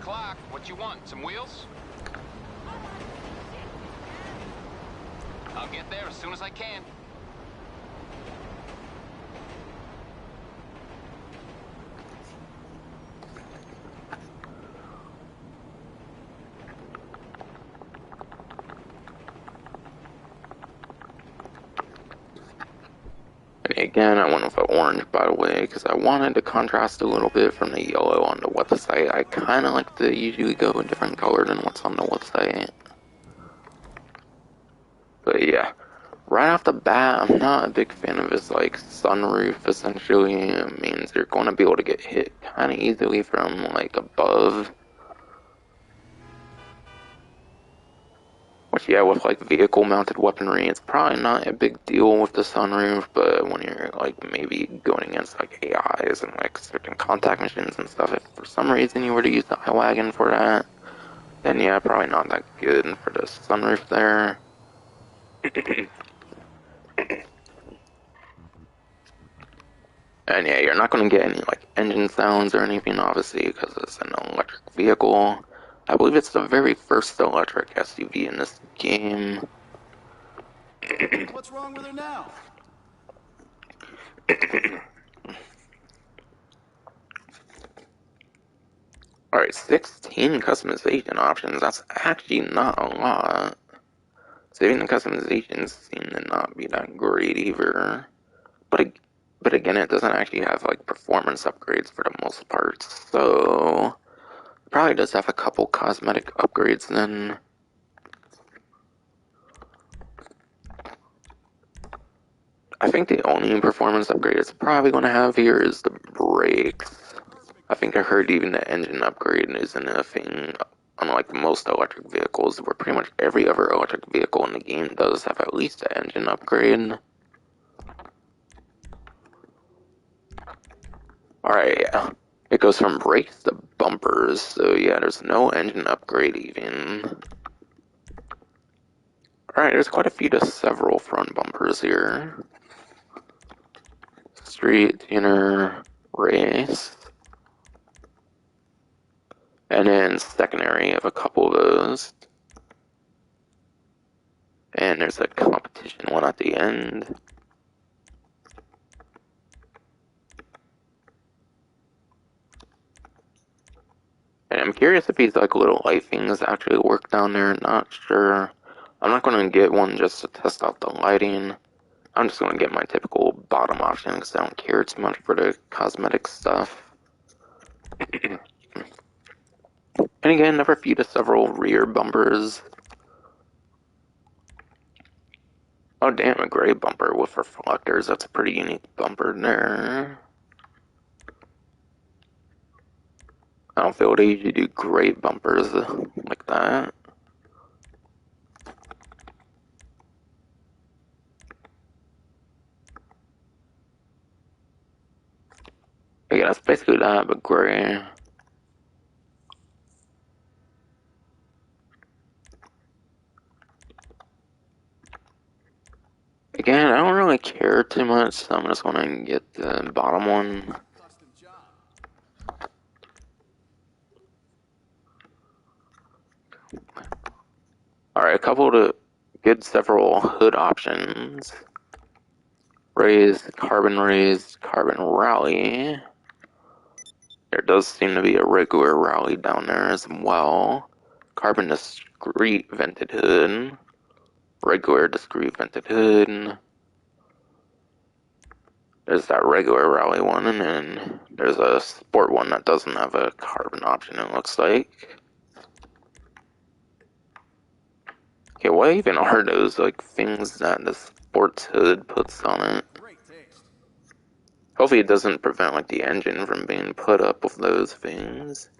o'clock. What you want? Some wheels? I'll get there as soon as I can. Again, I went with an orange, by the way, because I wanted to contrast a little bit from the yellow on the website. I kind of like to usually go a different color than what's on the website. But yeah, right off the bat, I'm not a big fan of this, like, sunroof, essentially. It means you're going to be able to get hit kind of easily from, like, above. Which, yeah, with, like, vehicle-mounted weaponry, it's probably not a big deal with the sunroof, but when you're, like, maybe going against, like, AIs and, like, certain contact missions and stuff, if for some reason you were to use the I-Wagen for that, then, yeah, probably not that good for the sunroof there. And, yeah, you're not going to get any, like, engine sounds or anything, obviously, because it's an electric vehicle. I believe it's the very first electric SUV in this game. What's wrong with her now? Alright, 16 customization options. That's actually not a lot. Saving the customizations seem to not be that great either. But again, it doesn't actually have like performance upgrades for the most part, so it probably does have a couple cosmetic upgrades then. I think the only performance upgrade it's probably going to have here is the brakes. I think I heard even the engine upgrade isn't a thing, unlike most electric vehicles, where pretty much every other electric vehicle in the game does have at least an engine upgrade. Alright, yeah. It goes from brakes to bumpers, so yeah, there's no engine upgrade even. Alright, there's quite a few to several front bumpers here. Street, tuner, race. And then secondary of a couple of those. And there's a competition one at the end. And I'm curious if these like little light things actually work down there, not sure. I'm not going to get one just to test out the lighting. I'm just going to get my typical bottom option because I don't care too much for the cosmetic stuff. And again, never few to several rear bumpers. Oh damn, a gray bumper with reflectors. That's a pretty unique bumper there. I don't feel they usually do gray bumpers like that. Yeah, that's basically that, but gray. Again, I don't really care too much, so I'm just gonna get the bottom one. Alright, a couple to good several hood options. Raised, carbon rally. There does seem to be a regular rally down there as well. Carbon discrete vented hood. Regular discrete vented hood. There's that regular rally one, and then there's a sport one that doesn't have a carbon option, it looks like. Okay, what even are those, like, things that the sports hood puts on it? Hopefully it doesn't prevent, like, the engine from being put up with those things.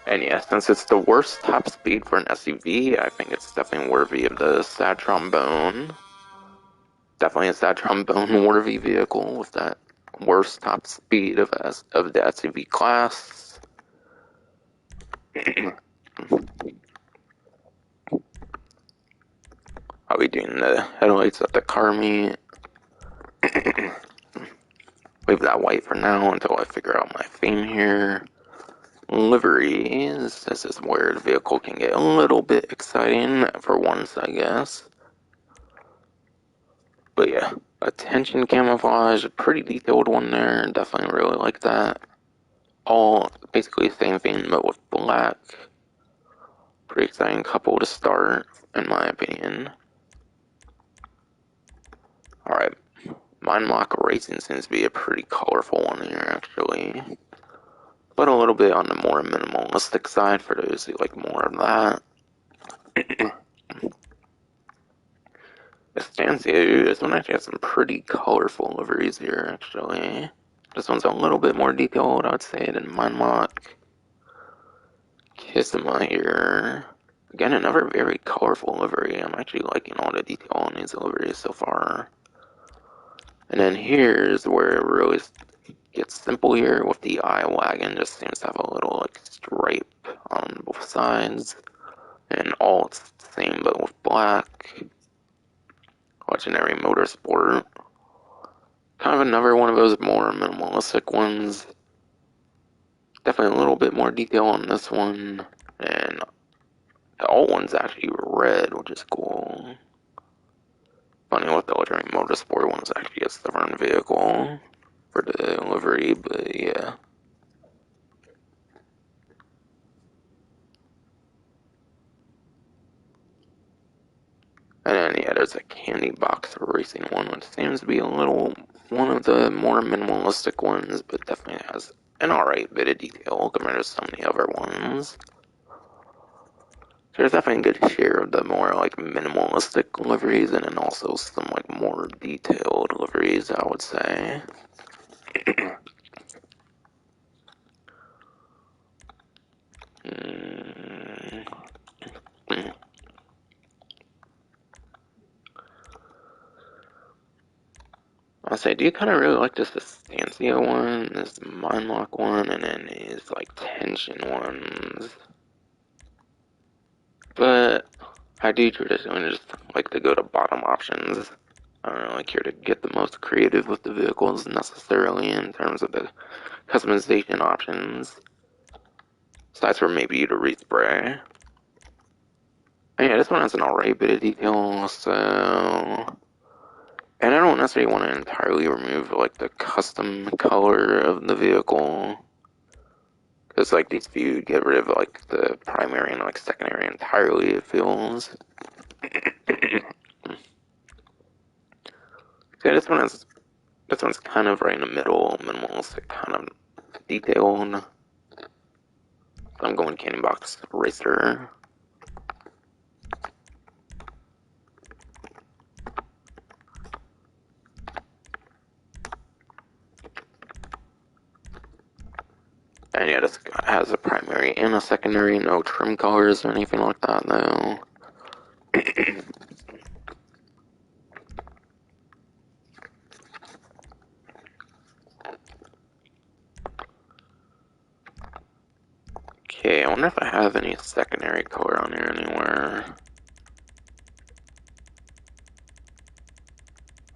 And yeah, since it's the worst top speed for an SUV, I think it's definitely worthy of the sad trombone. Definitely a sad trombone worthy vehicle with that worst top speed of the SUV class. I'll be doing the headlights at the car meet. leave that white for now until I figure out my theme here. Liveries. This is where the vehicle can get a little bit exciting for once, I guess. But yeah, attention camouflage, a pretty detailed one there. Definitely really like that. All basically the same thing, but with black. Pretty exciting couple to start, in my opinion. Alright, Mind Lock Racing seems to be a pretty colorful one here, actually. But a little bit on the more minimalistic side for those who like more of that. Estancia, this one actually has some pretty colorful liveries here, actually. This one's a little bit more detailed, I would say, than Mind Lock. Kissima here. Again, another very colorful livery. I'm actually liking all the detail on these liveries so far. And then here's where it really gets simple here with the I-Wagen. Just seems to have a little like stripe on both sides. And all it's the same but with black. Legendary Motorsport. Kind of another one of those more minimalistic ones. Definitely a little bit more detail on this one. And the old one's actually red, which is cool. Funny with the Legendary Motorsport one's actually a stubborn vehicle for the livery, but yeah. And then yeah, there's a candy box racing one, which seems to be a little one of the more minimalistic ones, but definitely has an alright bit of detail compared to some of the other ones. There's definitely a good share of the more like minimalistic liveries, and then also some like more detailed liveries, I would say. I'll say, I do kind of really like this Estancia one, this Mind Lock one, and then these like tension ones. But I do traditionally just like to go to bottom options. I don't really care to get the most creative with the vehicles necessarily in terms of the customization options. Aside from maybe the respray. And yeah, this one has an alright bit of detail, so... And I don't necessarily want to entirely remove like the custom color of the vehicle. Because like these few get rid of like the primary and like secondary entirely, it feels. Yeah, this one's kind of right in the middle, minimalistic, kind of detailed. I'm going Candy Box Racer. And yeah, this has a primary and a secondary, no trim colors or anything like that though. Okay, I wonder if I have any secondary color on here anywhere.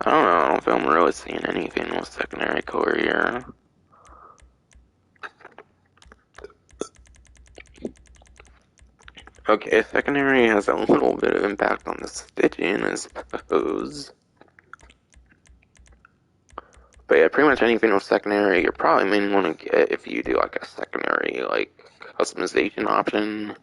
I don't know, I don't feel I'm really seeing anything with secondary color here. Okay, secondary has a little bit of impact on the stitching, I suppose. But yeah, pretty much anything with secondary, you're probably mainly want to get if you do like a secondary like customization option.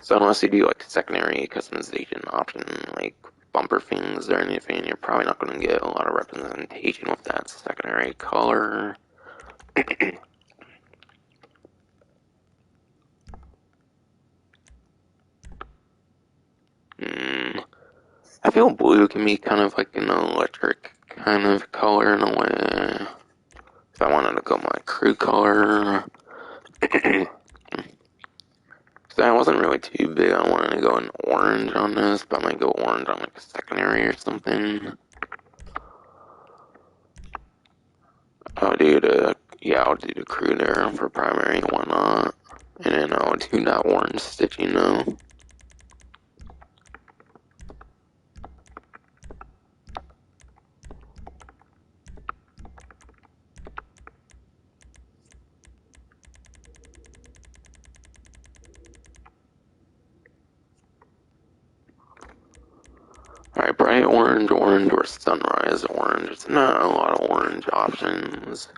So unless you do like secondary customization option like bumper things or anything, you're probably not going to get a lot of representation with that secondary color. I feel blue can be kind of like an electric kind of color in a way. If I wanted to go my crew color. So I wasn't really too big on wanting to go in orange on this, but I might go orange on like a secondary or something. I'll do the crew there for primary and whatnot. And then I'll do that orange stitching though. orange, orange, or sunrise orange. It's not a lot of orange options.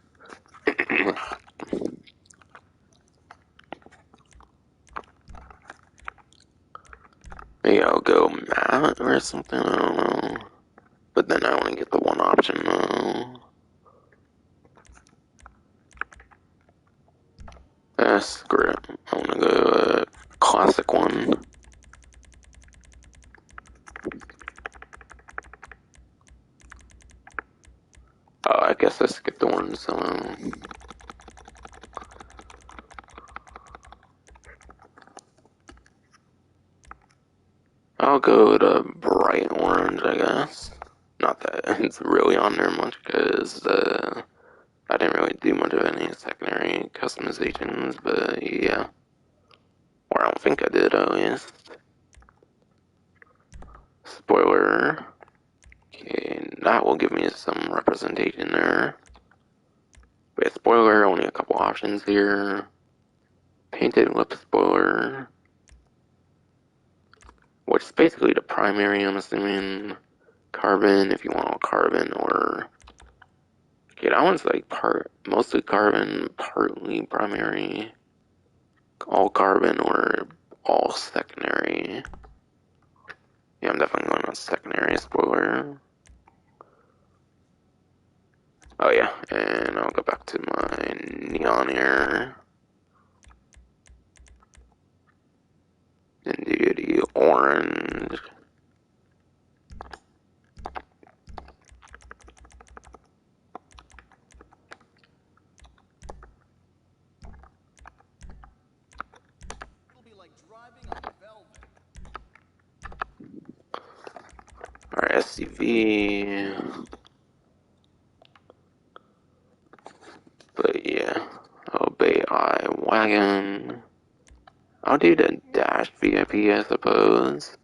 Maybe I'll go matte or something, I don't know. But then I only get the one option though. Screw it. I'm gonna go classic one. Oh, I guess I skipped the one, so... I'll go with a bright orange, I guess. Not that it's really on there much, because I didn't really do much of any secondary customizations, but yeah. Or I don't think I did, at least. Spoiler. Okay, that will give me some representation there. But spoiler, only a couple options here. Painted lip spoiler. Which is basically the primary, I'm assuming. Carbon, if you want all carbon, or... Okay, that one's like mostly carbon, partly primary. All carbon, or all secondary. Yeah, I'm definitely going with secondary spoiler. Oh yeah, and I'll go back to my neon here. And do the orange. It'll be like driving on velvet. Our SUV. But yeah, obey I Wagon. I'll do the dash VIP, I suppose.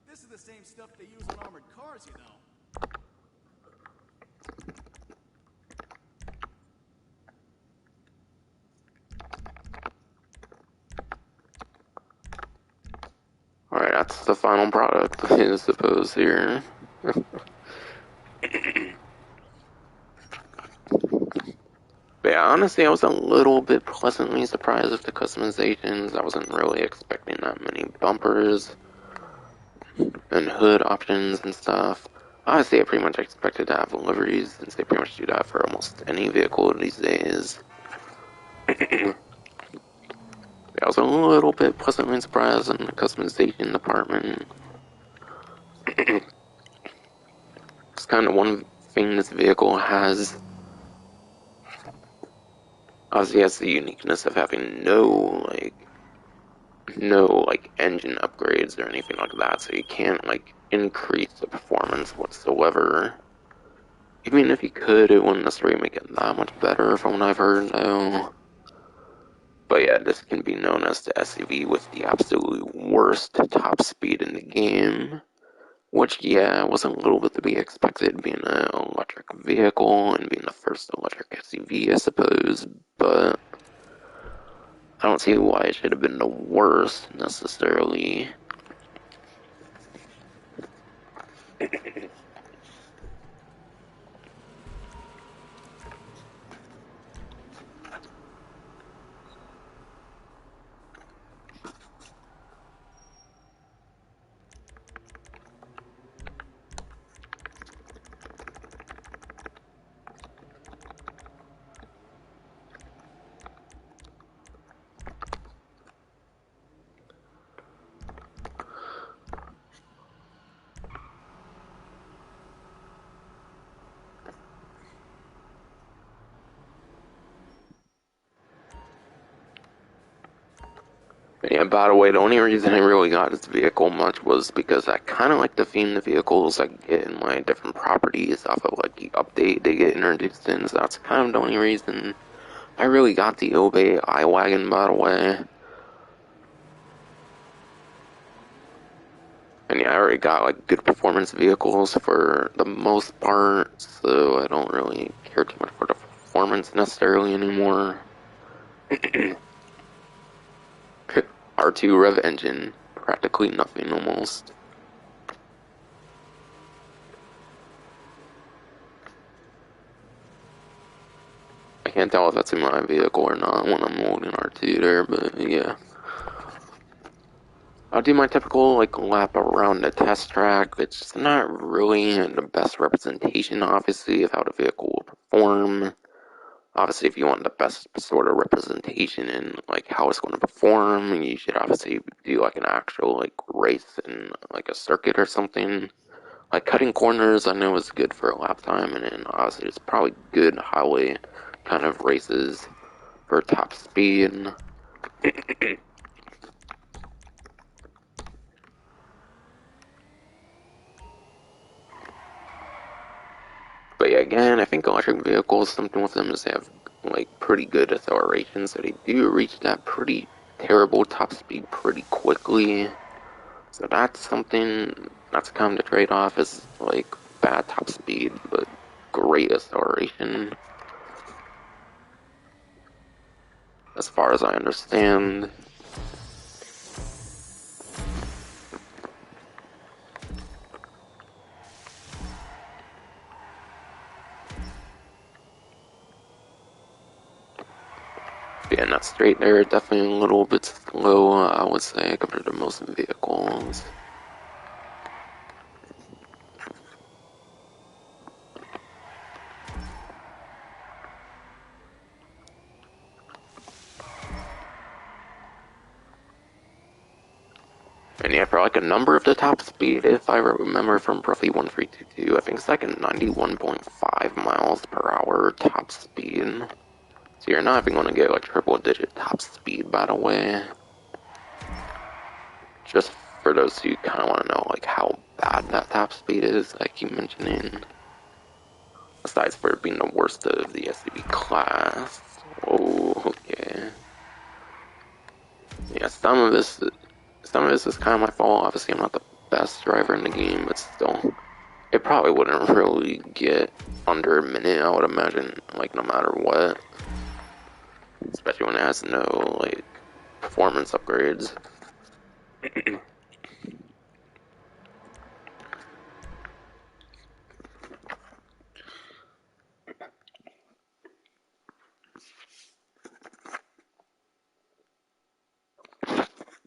This is the same stuff they use on armored cars, you know. Alright, that's the final product, I suppose, here. But yeah, honestly, I was a little bit pleasantly surprised with the customizations. I wasn't really expecting that many bumpers and hood options and stuff. Honestly, I pretty much expected to have liveries, since they pretty much do that for almost any vehicle these days. I was a little bit pleasantly surprised in the customization department. It's kind of one thing this vehicle has. Obviously, it has the uniqueness of having no engine upgrades or anything like that, so you can't like increase the performance whatsoever. Even if you could, it wouldn't necessarily make it that much better from what I've heard though. But yeah, this can be known as the SUV with the absolutely worst top speed in the game. Which, yeah, was a little bit to be expected, being an electric vehicle and being the first electric SUV, I suppose. But I don't see why it should have been the worst, necessarily. Yeah, by the way, the only reason I really got this vehicle much was because I kind of like the theme the vehicles I get in my different properties off of like the update they get introduced in, so that's kind of the only reason I really got the Obey I-Wagen, by the way. And yeah, I already got like good performance vehicles for the most part, so I don't really care too much for the difference necessarily anymore. R2 rev engine, practically nothing almost. I can't tell if that's in my vehicle or not when I'm holding R2 there, but yeah. I'll do my typical like lap around the test track. It's not really the best representation, obviously, of how the vehicle will perform. Obviously, if you want the best sort of representation in like how it's going to perform, you should obviously do like an actual like race in like a circuit or something. Like cutting corners, I know is good for a lap time, and then obviously it's probably good highway kind of races for top speed. But yeah, again, I think electric vehicles, something with them is they have like pretty good acceleration, so they do reach that pretty terrible top speed pretty quickly. So that's something that's come to trade off is like bad top speed, but great acceleration. As far as I understand. Yeah, not straight there, definitely a little bit slow, I would say, compared to most vehicles. And yeah, for like a number of the top speed, if I remember from roughly 1322, I think it's like a 91.5 miles per hour top speed. So you're not even going to get like triple digit top speed, by the way. Just for those who kind of want to know like how bad that top speed is, I keep mentioning. Besides for it being the worst of the SUV class. Oh, okay. Yeah, some of this is kind of my fault. Obviously, I'm not the best driver in the game, but still, it probably wouldn't really get under a minute, I would imagine, like, no matter what. Especially when it has no, like, performance upgrades.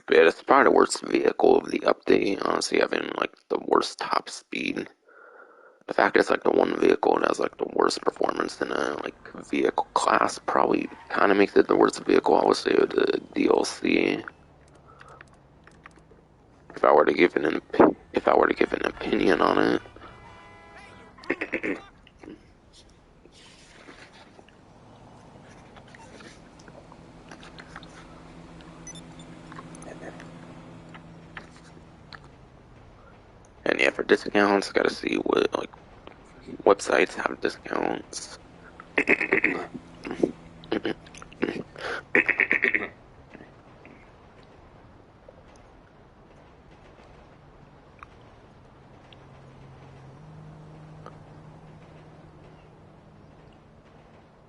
But yeah, it's probably the worst vehicle of the update, honestly, having, like, the worst top speed. The fact it's, like, the one vehicle that has, like, the worst performance in a, like, vehicle class probably kind of makes it the worst vehicle, I would say, of the DLC. If I were to give an opinion on it. And yeah, for discounts, gotta see what like websites have discounts.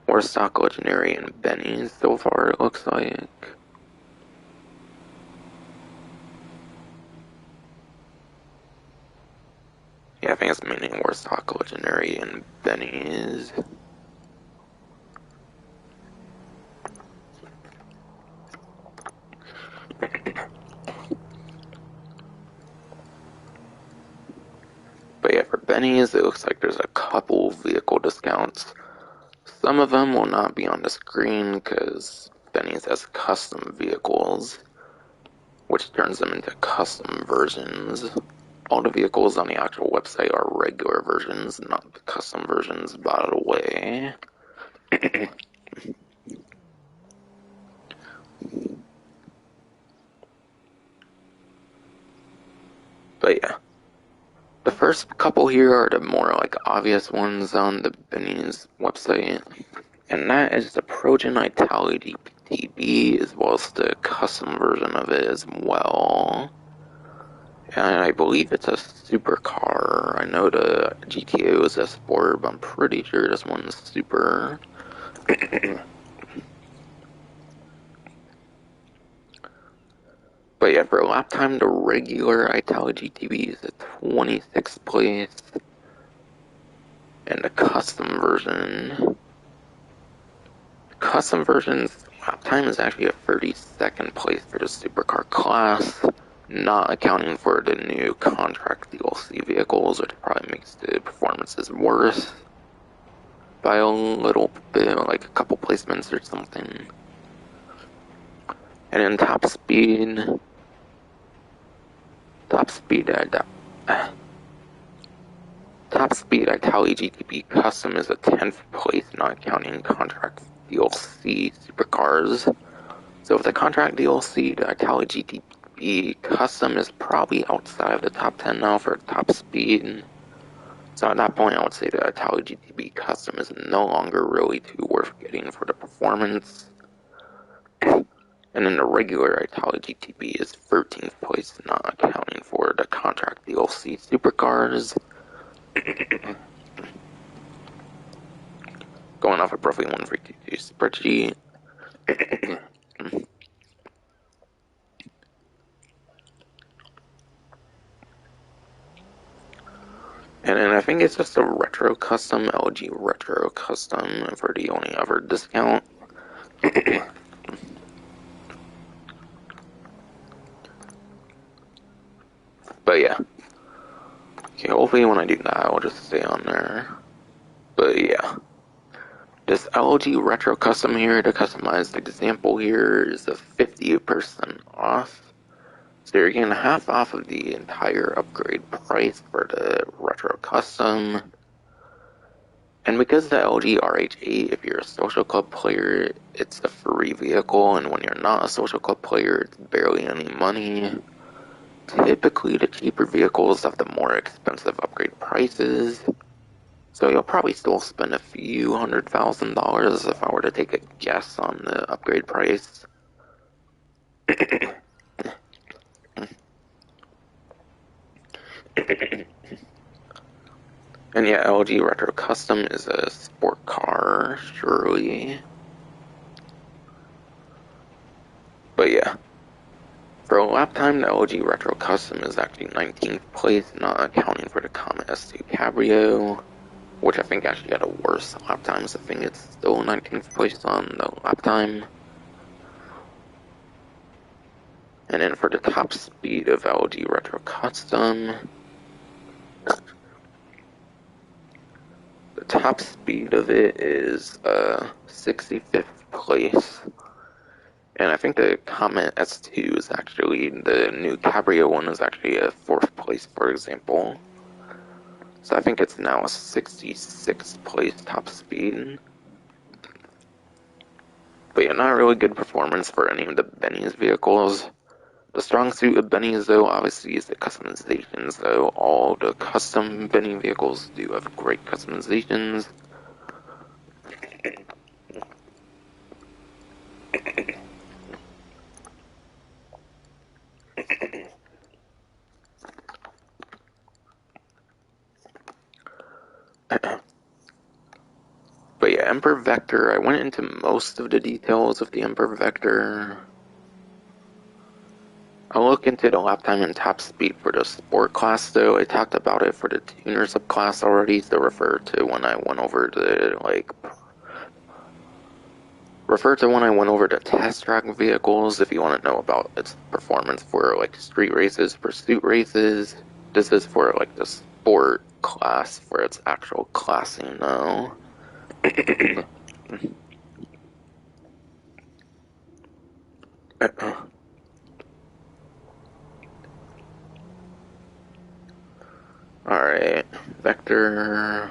Or stock legendary and Benny's so far, it looks like. Yeah, I think it's mainly Warstock Legendary and Benny's. But yeah, for Benny's, it looks like there's a couple vehicle discounts. Some of them will not be on the screen because Benny's has custom vehicles, which turns them into custom versions. All the vehicles on the actual website are regular versions, not the custom versions, by the way. But yeah, the first couple here are the more like obvious ones on the Benny's website, and that is the Progen Vitality TB as well as the custom version of it as well. And I believe it's a supercar. I know the GTA was a sport, but I'm pretty sure this one's super. But yeah, for lap time, the regular Italy GTB is at 26th place, and the custom version's lap time is actually a 32nd place for the supercar class, not accounting for the new contract DLC vehicles, which probably makes the performances worse by a little bit, like a couple placements or something. And then top speed Italy GTB Custom is a 10th place, not counting contract DLC supercars. So with the contract DLC, the Italy GTB Custom is probably outside of the top 10 now for top speed. So at that point, I would say the Italy GTB Custom is no longer really too worth getting for the performance. And then the regular Italy GTB is 13th place, not accounting for the contract DLC supercars. Going off a roughly 152 spreadsheet. And then I think it's just a retro custom, LG retro custom for the only ever discount. But yeah. Okay, hopefully when I do that, I'll just stay on there. But yeah. This LG retro custom here, the customized example here, is a 50% off. So you're getting half off of the entire upgrade price for the retro custom. And because the LG RH8, if you're a social club player, it's a free vehicle, and when you're not a social club player, it's barely any money. Typically, the cheaper vehicles have the more expensive upgrade prices, so you'll probably still spend a few $100,000 if I were to take a guess on the upgrade price. And yeah, LG Retro Custom is a sport car, surely. But yeah. For a lap time, the LG Retro Custom is actually 19th place, not accounting for the Comet S2 Cabrio, which I think actually had a worse lap time, so I think it's still 19th place on the lap time. And then for the top speed of LG Retro Custom, the top speed of it is 65th place. And I think the Comet S2 is actually, the new Cabrio one is actually a 4th place, for example. So I think it's now a 66th place top speed. But yeah, not really good performance for any of the Benny's vehicles. The strong suit of Benny's, though, obviously is the customizations, though. All the custom Benny vehicles do have great customizations. But yeah, Emperor Vector, I went into most of the details of the Emperor Vector. I'll look into the lap time and top speed for the sport class, though. I talked about it for the tuner subclass already, so refer to when I went over the test track vehicles if you want to know about its performance for like street races, pursuit races. This is for like the sport class for its actual classing, though. Alright, Vector.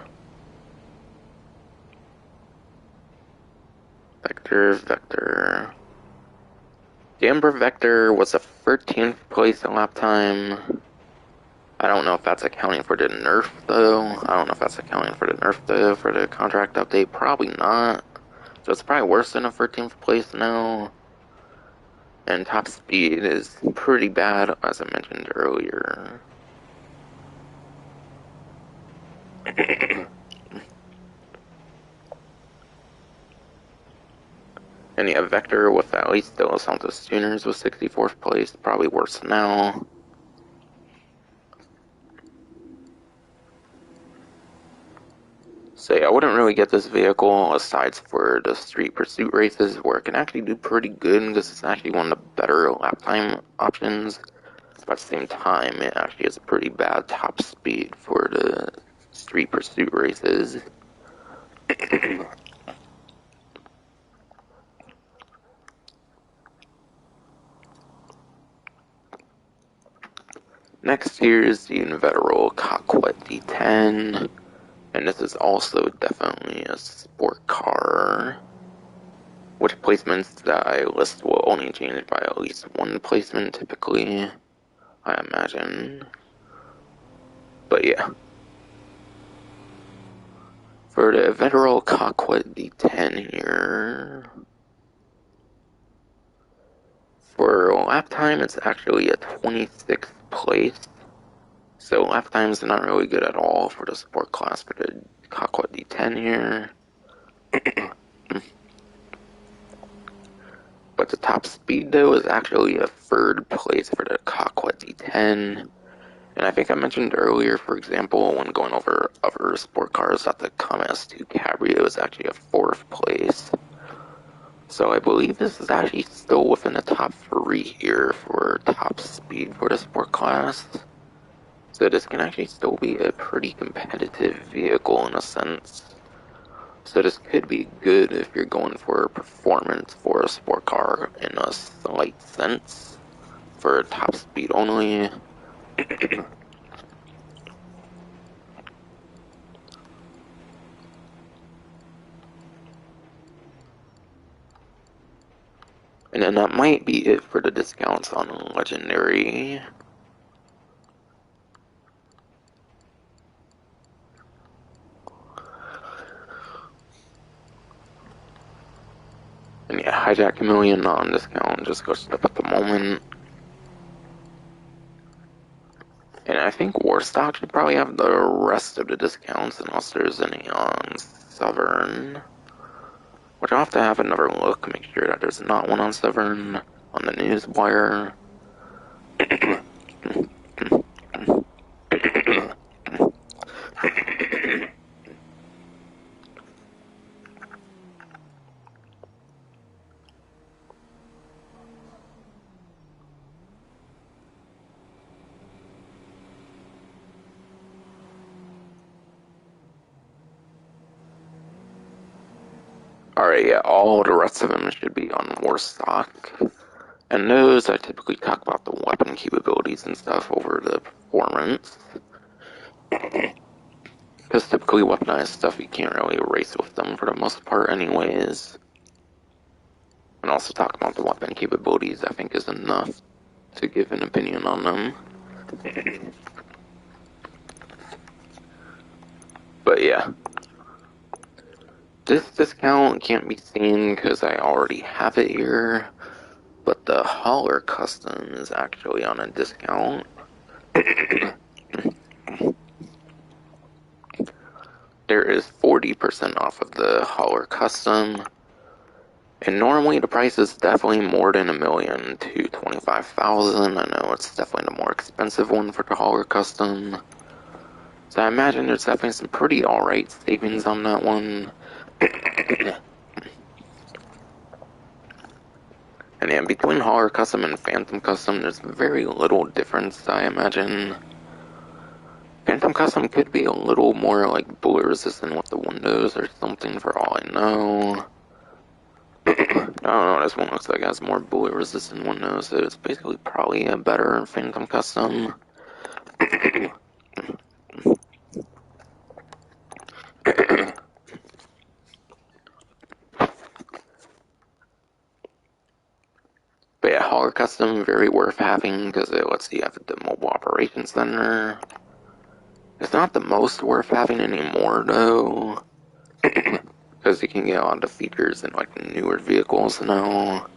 The Emperor Vector was a 13th place in lap time. I don't know if that's accounting for the nerf, though. For the contract update. Probably not. So it's probably worse than a 13th place now. And top speed is pretty bad, as I mentioned earlier. And yeah, Vector with at least De Los Santos Tuners was 64th place, probably worse now. So yeah, I wouldn't really get this vehicle aside for the street pursuit races where it can actually do pretty good because it's actually one of the better lap time options. But at the same time, it actually has a pretty bad top speed for the street pursuit races. Next here is the Inveterol Cockpit V10, and this is also definitely a sport car. Which placements that I list will only change by at least one placement typically, I imagine. But yeah. For the Inveterol Cockpit V10 here, for lap time, it's actually a 26th place. So lap time's not really good at all for the sport class for the Cockpit V10 here. But the top speed though is actually a 3rd place for the Cockpit V10. And I think I mentioned earlier, for example, when going over other sport cars, that the Comet S2 Cabrio is actually a 4th place. So I believe this is actually still within the top 3 here for top speed for the sport class. So this can actually still be a pretty competitive vehicle in a sense. So this could be good if you're going for performance for a sport car in a slight sense, for top speed only. And then that might be it for the discounts on Legendary. And yeah, Hijack Chameleon on discount just goes up at the moment. And I think Warstock should probably have the rest of the discounts unless there's any on Southern. Which I'll have to have another look, make sure that there's not one on Severn on the newswire. Alright, yeah, all the rest of them should be on Warstock. And those, I typically talk about the weapon capabilities and stuff over the performance. Because typically weaponized stuff, you can't really race with them for the most part anyways. And also talk about the weapon capabilities, I think is enough to give an opinion on them. But yeah. This discount can't be seen because I already have it here. But the Hauler Custom is actually on a discount. There is 40% off of the Hauler Custom. And normally the price is definitely more than $1 million to $25,000. I know it's definitely the more expensive one for the Hauler Custom. So I imagine there's definitely some pretty alright savings on that one. And yeah, between Hauler Custom and Phantom Custom, there's very little difference, I imagine. Phantom Custom could be a little more like bullet resistant with the windows or something for all I know. I don't know, this one looks like it has more bullet resistant windows, so it's basically probably a better Phantom Custom. But yeah, Hauler Custom, very worth having because it lets you have the mobile operations center. It's not the most worth having anymore though, because you can get a lot of the features in like newer vehicles now.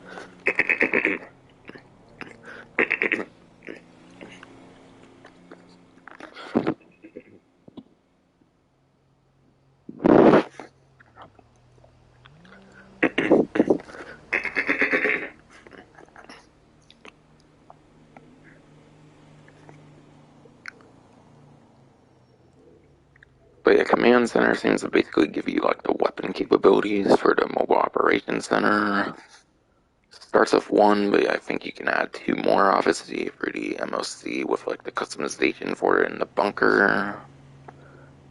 Center seems to basically give you like the weapon capabilities for the Mobile Operations Center. Starts with one, but I think you can add two more, obviously, for the MOC with like the customization for it in the bunker,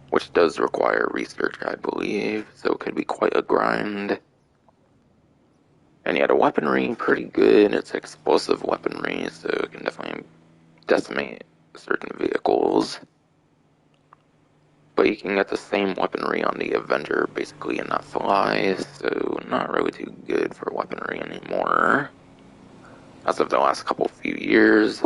which does require research, I believe, so it could be quite a grind. And yeah, the weaponry, pretty good. It's explosive weaponry, so it can definitely decimate certain vehicles. But you can get the same weaponry on the Avenger, basically, and not fly, so not really too good for weaponry anymore. As of the last few years.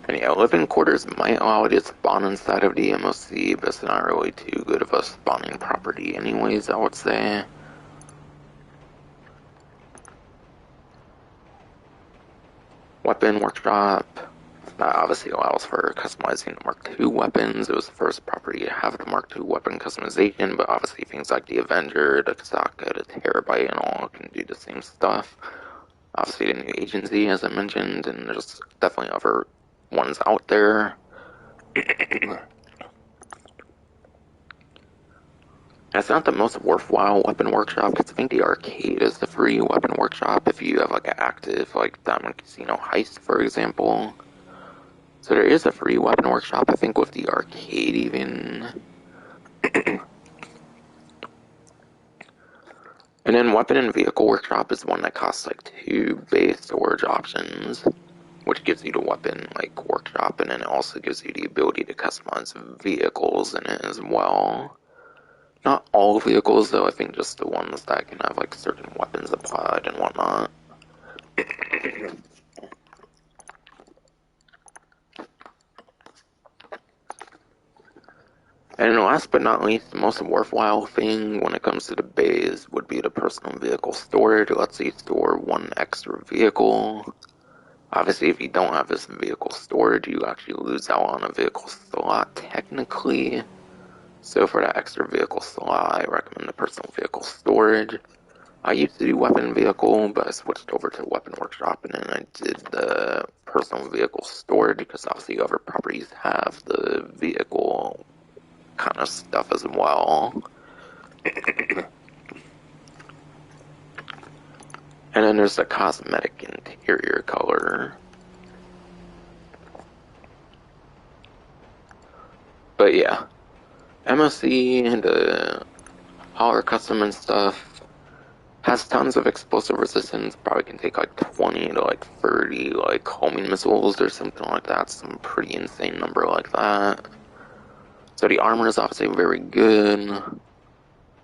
And yeah, living quarters might allow you to spawn inside of the MOC, but it's not really too good of a spawning property anyways, I would say. Weapon workshop. That obviously allows for customizing the Mark II weapons. It was the first property to have the Mark II weapon customization, but obviously things like the Avenger, the Kasaka, the Terabyte, and all can do the same stuff. Obviously the new agency, as I mentioned, and there's definitely other ones out there. It's not the most worthwhile weapon workshop, because I think the arcade is the free weapon workshop if you have like an active like Diamond Casino Heist, for example. So there is a free weapon workshop, I think, with the arcade even. And then weapon and vehicle workshop is one that costs like 2 base storage options, which gives you the weapon like workshop, and then it also gives you the ability to customize vehicles in it as well. Not all vehicles though, I think just the ones that can have like certain weapons applied and whatnot. And last but not least, the most worthwhile thing when it comes to the bays would be the personal vehicle storage. Let's say store 1 extra vehicle. Obviously, if you don't have this vehicle storage, you actually lose out on a vehicle slot, technically. So for that extra vehicle slot, I recommend the personal vehicle storage. I used to do weapon vehicle, but I switched over to weapon workshop, and then I did the personal vehicle storage, because obviously other properties have the vehicle kind of stuff as well. And then there's the cosmetic interior color. But yeah, MOC and the Holler Custom and stuff has tons of explosive resistance. Probably can take like 20 to like 30 like homing missiles or something like that. Some pretty insane number like that. So the armor is obviously very good.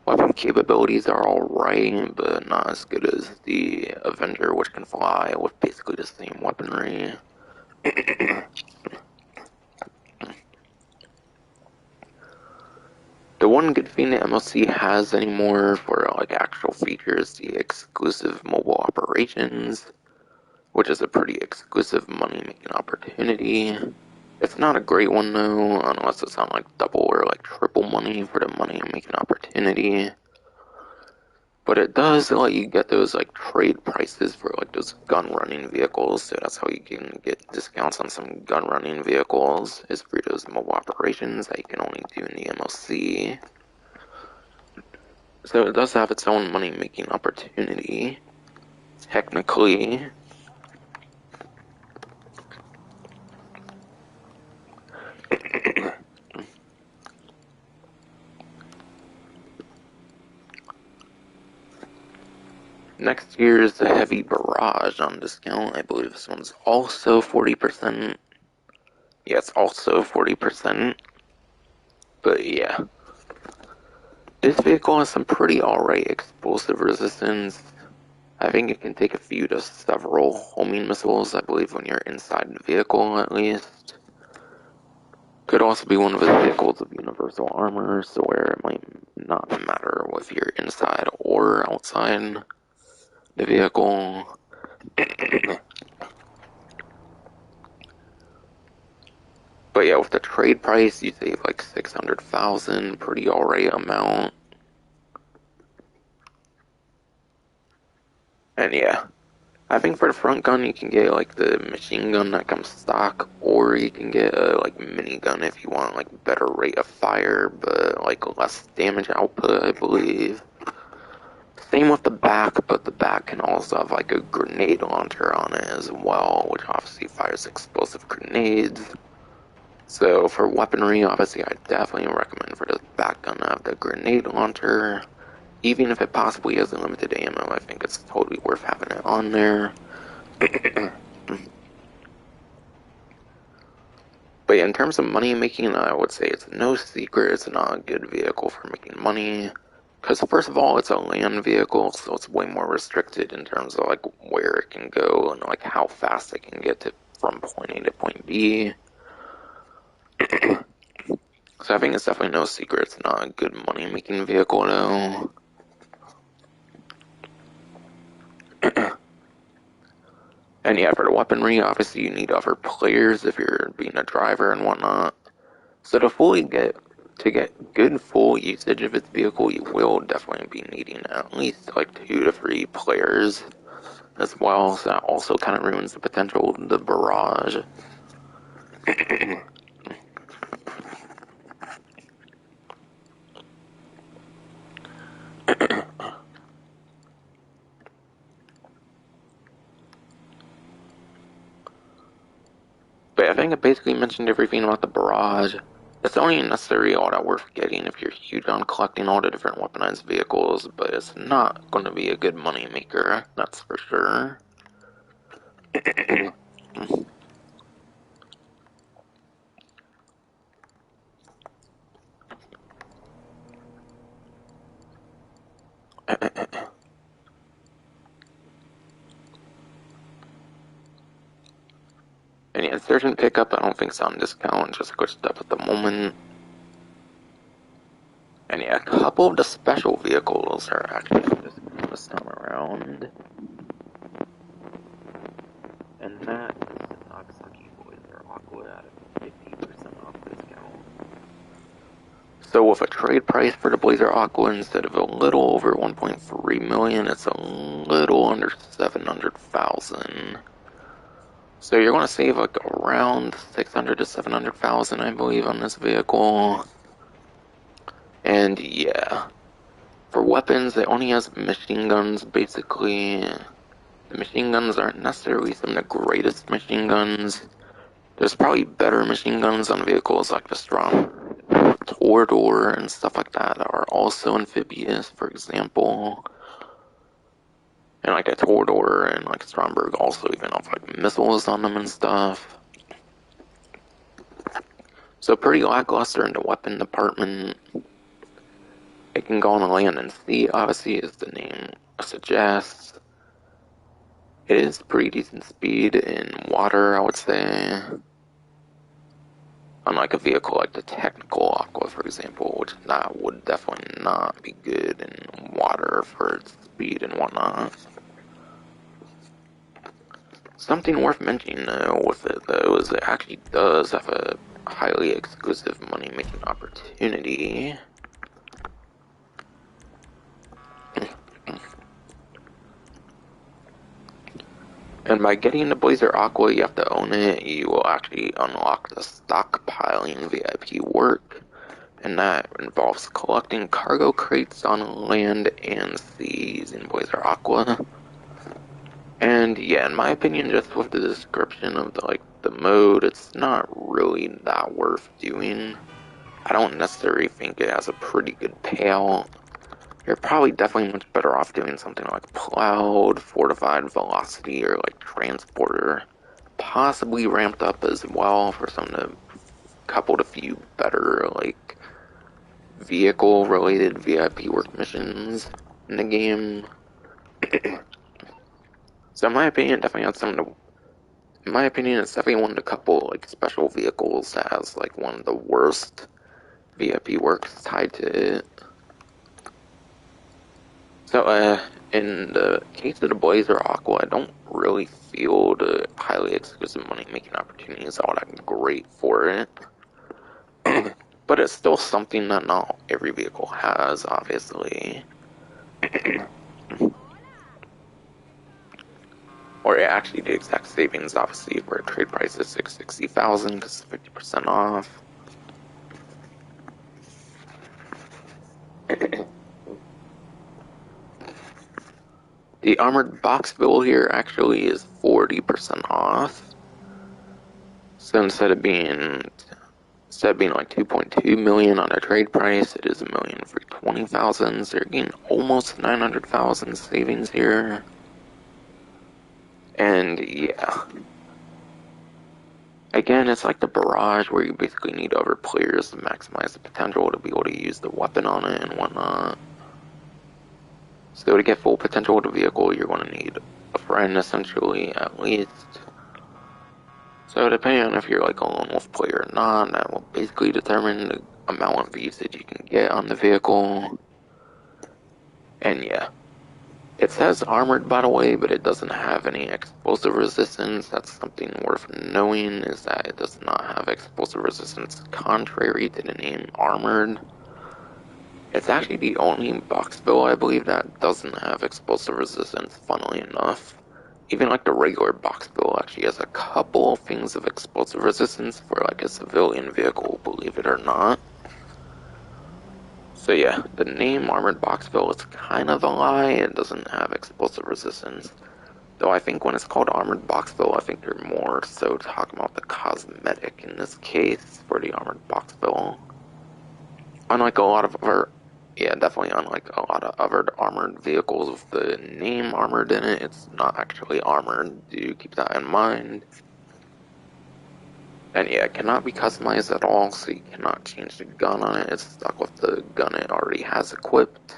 Weapon capabilities are alright, but not as good as the Avenger, which can fly with basically the same weaponry. The one good thing that MLC has anymore for like actual features, the exclusive mobile operations, which is a pretty exclusive money-making opportunity. It's not a great one though, unless it's on like double or like triple money for the money-making opportunity. But it does let you get those like trade prices for like those gun running vehicles, so that's how you can get discounts on some gun running vehicles, is for those mobile operations that you can only do in the MLC. So it does have its own money making opportunity, technically. Next year is the Heavy Barrage on discount. I believe this one's also 40%. Yeah, it's also 40%. But yeah. This vehicle has some pretty alright explosive resistance. I think it can take a few to several homing missiles, I believe, when you're inside the vehicle at least. Could also be one of the vehicles of universal armor, so where it might not matter if you're inside or outside the vehicle. But yeah, with the trade price, you save like 600,000, pretty alright amount. front gun, you can get like the machine gun that comes stock, or you can get a like minigun if you want like better rate of fire, but like less damage output, I believe. Same with the back, but the back can also have like a grenade launcher on it as well, which obviously fires explosive grenades. So for weaponry, obviously I definitely recommend for the back gun to have the grenade launcher. Even if it possibly has limited ammo, I think it's totally worth having it on there. But yeah, in terms of money making, I would say it's no secret it's not a good vehicle for making money. Because first of all, it's a land vehicle, so it's way more restricted in terms of like where it can go and like how fast it can get to from point A to point B. So I think it's definitely no secret it's not a good money making vehicle though. And yeah, for the weaponry, obviously you need other players if you're being a driver and whatnot. So to get good full usage of its vehicle, you will definitely be needing at least like 2 to 3 players as well. So that also kind of ruins the potential of the barrage. But I think I basically mentioned everything about the barrage. It's only necessarily all that worth getting if you're huge on collecting all the different weaponized vehicles, but it's not going to be a good money maker, that's for sure. And yeah, Surgeon Pickup, I don't think it's on discount, just glitched up at the moment. And yeah, a couple of the special vehicles are actually on discount this time around. And that is the Nagasaki Boys are Aqua at a 50% off discount. So with a trade price for the Blazer Aqua, instead of a little over 1.3 million, it's a little under 700,000. So you're going to save like around 600 to 700,000, I believe, on this vehicle. And yeah, for weapons, it only has machine guns, basically. The machine guns aren't necessarily some of the greatest machine guns. There's probably better machine guns on vehicles like the Strong Torador and stuff like that are also amphibious, for example. And like a Torador and like Stromberg also even have like missiles on them and stuff. So pretty lackluster in the weapon department. It can go on the land and sea, obviously, as the name suggests. It is pretty decent speed in water, I would say. Unlike a vehicle like the Technical Aqua, for example, which that would definitely not be good in water for its speed and whatnot. Something worth mentioning though with it though is it actually does have a highly exclusive money-making opportunity. And by getting the Blazer Aqua, you have to own it. You will actually unlock the stockpiling VIP work, and that involves collecting cargo crates on land and sea using Blazer Aqua. And yeah, in my opinion, just with the description of the mode, it's not really that worth doing. I don't necessarily think it has a pretty good payout. You're probably definitely much better off doing something like Plowed, Fortified Velocity, or like Transporter. Possibly ramped up as well for some of the couple to few better like vehicle-related VIP work missions in the game. So in my opinion, definitely has some of the in my opinion, it's definitely one of the couple like special vehicles that has like one of the worst VIP works tied to it. So, in the case of the Blazer Aqua, I don't really feel the highly exclusive money-making opportunity is all that great for it. But it's still something that not every vehicle has, obviously. Well, or actually the exact savings, obviously, where trade price is $660,000 because it's 50% off. The armored box bill here actually is 40% off. So instead of being like 2.2 million on a trade price, it is $1,020,000. So you're getting almost 900,000 savings here. And yeah, again, it's like the barrage where you basically need other players to maximize the potential to be able to use the weapon on it and whatnot. So to get full potential of the vehicle, you're going to need a friend, essentially, at least. So depending on if you're like a lone wolf player or not, that will basically determine the amount of usage you can get on the vehicle. And yeah, it says armored, by the way, but it doesn't have any explosive resistance. That's something worth knowing, is that it does not have explosive resistance, contrary to the name armored. It's actually the only box build, I believe, that doesn't have explosive resistance, funnily enough. Even like the regular box build actually has a couple of things of explosive resistance for like a civilian vehicle, believe it or not. So yeah, the name armored box build is kind of a lie. It doesn't have explosive resistance. Though I think when it's called armored box build, I think they're more so talking about the cosmetic in this case for the armored box build. Unlike a lot of other, yeah, definitely unlike a lot of other armored vehicles with the name armored in it, it's not actually armored. Do keep that in mind. And yeah, it cannot be customized at all, so you cannot change the gun on it. It's stuck with the gun it already has equipped,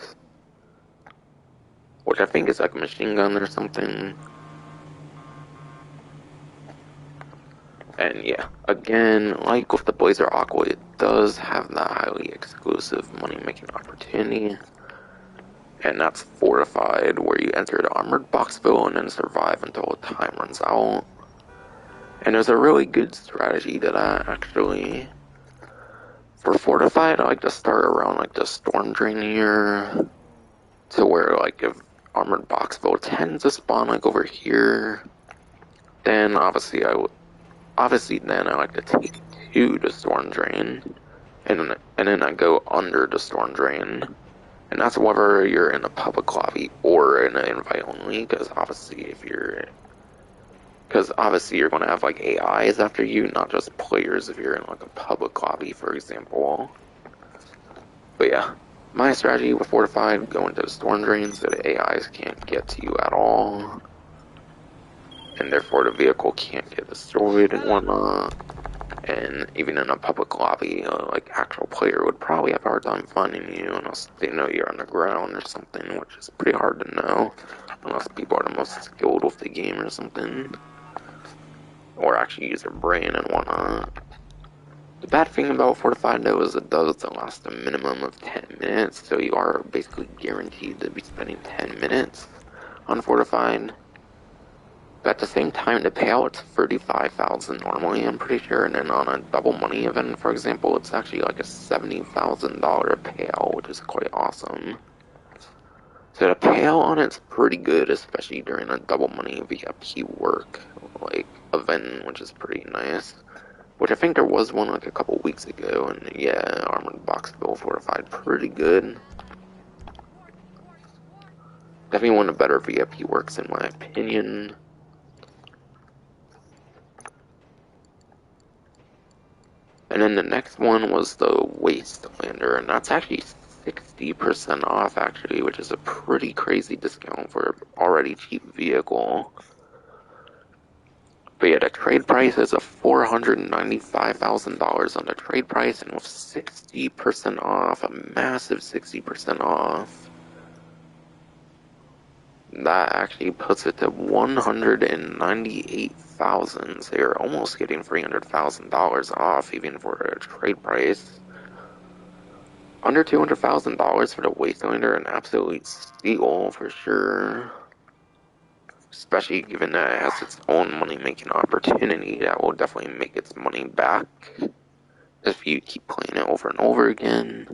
which I think is like a machine gun or something. And yeah, again, like with the Blazer Aqua, it does have that highly exclusive money-making opportunity. And that's fortified, where you enter the armored box build and then survive until time runs out. And there's a really good strategy to that, actually. For fortified, I like to start around like the storm drain here, to where like if armored box build tends to spawn like over here, then obviously then I like to take to the storm drain, and then I go under the storm drain. And that's whether you're in a public lobby or in an invite only, because obviously you're going to have like AIs after you, not just players if you're in like a public lobby, for example. But yeah, my strategy with fortified, go into the storm drain so the AIs can't get to you at all, and therefore the vehicle can't get destroyed and whatnot. And even in a public lobby, like actual player would probably have a hard time finding you unless they know you're on the ground or something, which is pretty hard to know unless people are the most skilled with the game or something, or actually use their brain and whatnot. The bad thing about fortified though is it does last a minimum of 10 minutes, so you are basically guaranteed to be spending 10 minutes on fortified. But at the same time, the payout's $35,000 normally, I'm pretty sure, and then on a double money event, for example, it's actually like a $70,000 payout, which is quite awesome. So the payout on it's pretty good, especially during a double money VIP work like event, which is pretty nice. Which I think there was one like a couple weeks ago, and yeah, armored box build fortified pretty good. Definitely one of the better VIP works in my opinion. And then the next one was the Wastelander, and that's actually 60% off actually, which is a pretty crazy discount for an already cheap vehicle. But yeah, the trade price is a $495,000 on the trade price, and with 60% off, a massive 60% off, that actually puts it to $198,000. So you're almost getting $300,000 off, even for a trade price. Under $200,000 for the Wastelander, an absolute steal for sure. Especially given that it has its own money-making opportunity that will definitely make its money back if you keep playing it over and over again.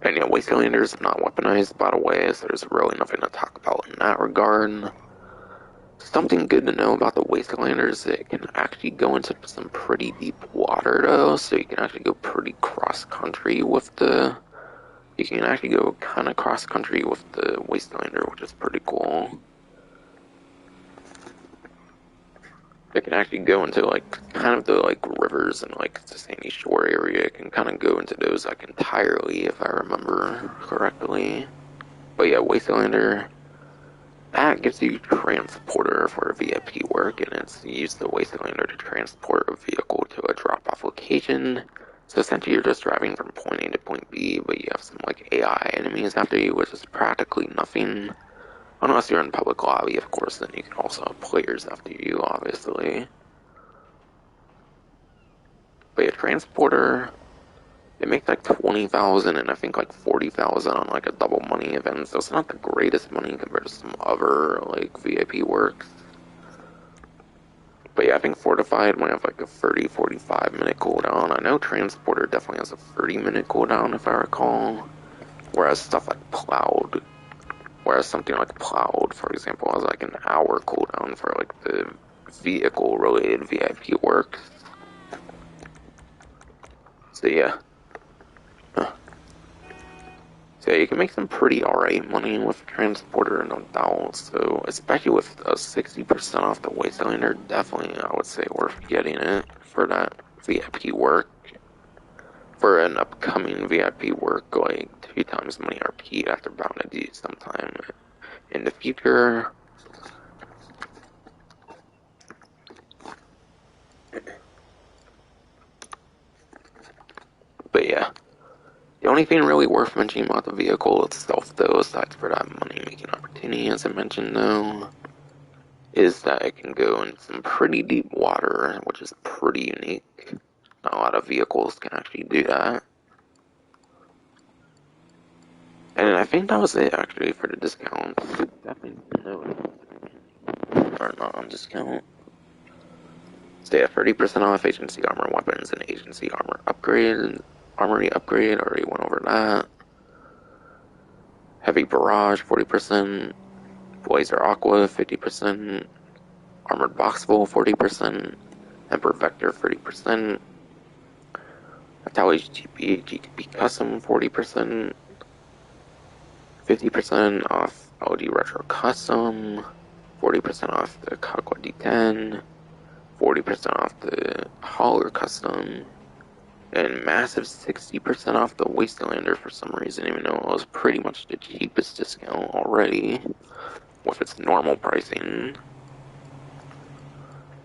And yeah, Wastelander is not weaponized, by the way, so there's really nothing to talk about in that regard. Something good to know about the Wastelander is that it can actually go into some pretty deep water, though, so you can actually go pretty cross-country with the... You can actually go kind of cross-country with the Wastelander, which is pretty cool. It can actually go into, like, kind of the, like, rivers and, like, the sandy shore area. It can kind of go into those, like, entirely, if I remember correctly. But yeah, Wastelander, that gives you transporter for VIP work, and it's used the Wastelander to transport a vehicle to a drop-off location. So essentially you're just driving from point A to point B, but you have some, like, AI enemies after you, which is practically nothing. Unless you're in public lobby, of course, then you can also have players after you, obviously. But yeah, transporter, it makes like 20,000 and I think like 40,000 on like a double money event, so it's not the greatest money compared to some other like VIP works. But yeah, I think Fortified might have like a 30-45 minute cooldown. I know Transporter definitely has a 30-minute cooldown if I recall. Whereas stuff like Plowed, something like Plowed, for example, has like an hour cooldown for like the vehicle related VIP works. So yeah. So you can make some pretty alright money with Transporter, no doubt. So especially with a 60% off the Wastelander, definitely I would say worth getting it for that VIP work. For an upcoming VIP work, like 2 times money RP after bound to do sometime in the future. But yeah. The only thing really worth mentioning about the vehicle itself, though, aside for that money-making opportunity, as I mentioned, though, is that it can go in some pretty deep water, which is pretty unique. Not a lot of vehicles can actually do that. And I think that was it, actually, for the discount. Definitely no, or not on discount. Stay at 30% off agency armor weapons and agency armor upgrade. Armory upgrade, already went over that. Heavy barrage, 40%. Blazer Aqua, 50%. Armored Boxful, 40%. Emperor Vector, 30%. Italian GTP Custom, 40%. 50% off LD Retro Custom. 40% off the Cockpit V10. 40% off the Hauler Custom. And massive 60% off the Wastelander for some reason, even though it was pretty much the cheapest discount already with its normal pricing.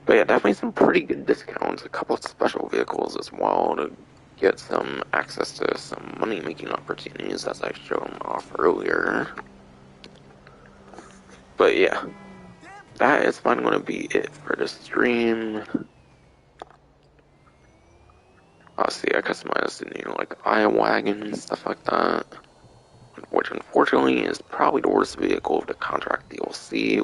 But yeah, definitely some pretty good discounts. A couple of special vehicles as well to get some access to some money-making opportunities, as I showed off earlier. But yeah, that is fine going to be it for the stream. See, I customized the new like I-Wagen and stuff like that, which unfortunately is probably the worst vehicle of the contract DLC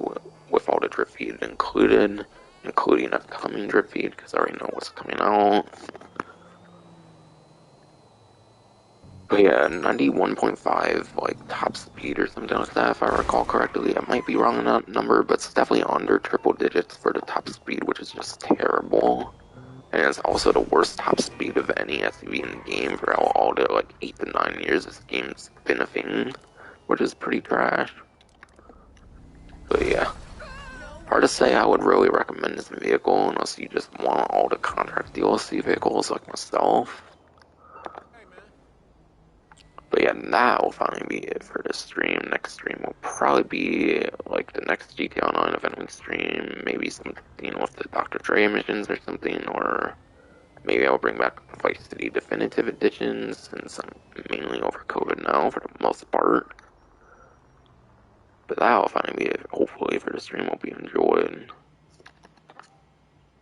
with all the drip feed included, including upcoming drip feed because I already know what's coming out. But yeah, 91.5 like top speed or something like that if I recall correctly. I might be wrong on that number, but it's definitely under triple digits for the top speed, which is just terrible. And it's also the worst top speed of any SUV in the game for all the like 8 to 9 years this game's been a thing, which is pretty trash. But yeah, hard to say I would really recommend this vehicle unless you just want all the contract DLC vehicles like myself. But yeah, that will finally be it for this stream. Next stream will probably be like the next GTA Online event stream, maybe something with the Dr. Dre missions or something, or maybe I'll bring back Vice City Definitive Editions, since I'm mainly over COVID now for the most part. But that will finally be it, hopefully, for the stream. Hope you enjoyed.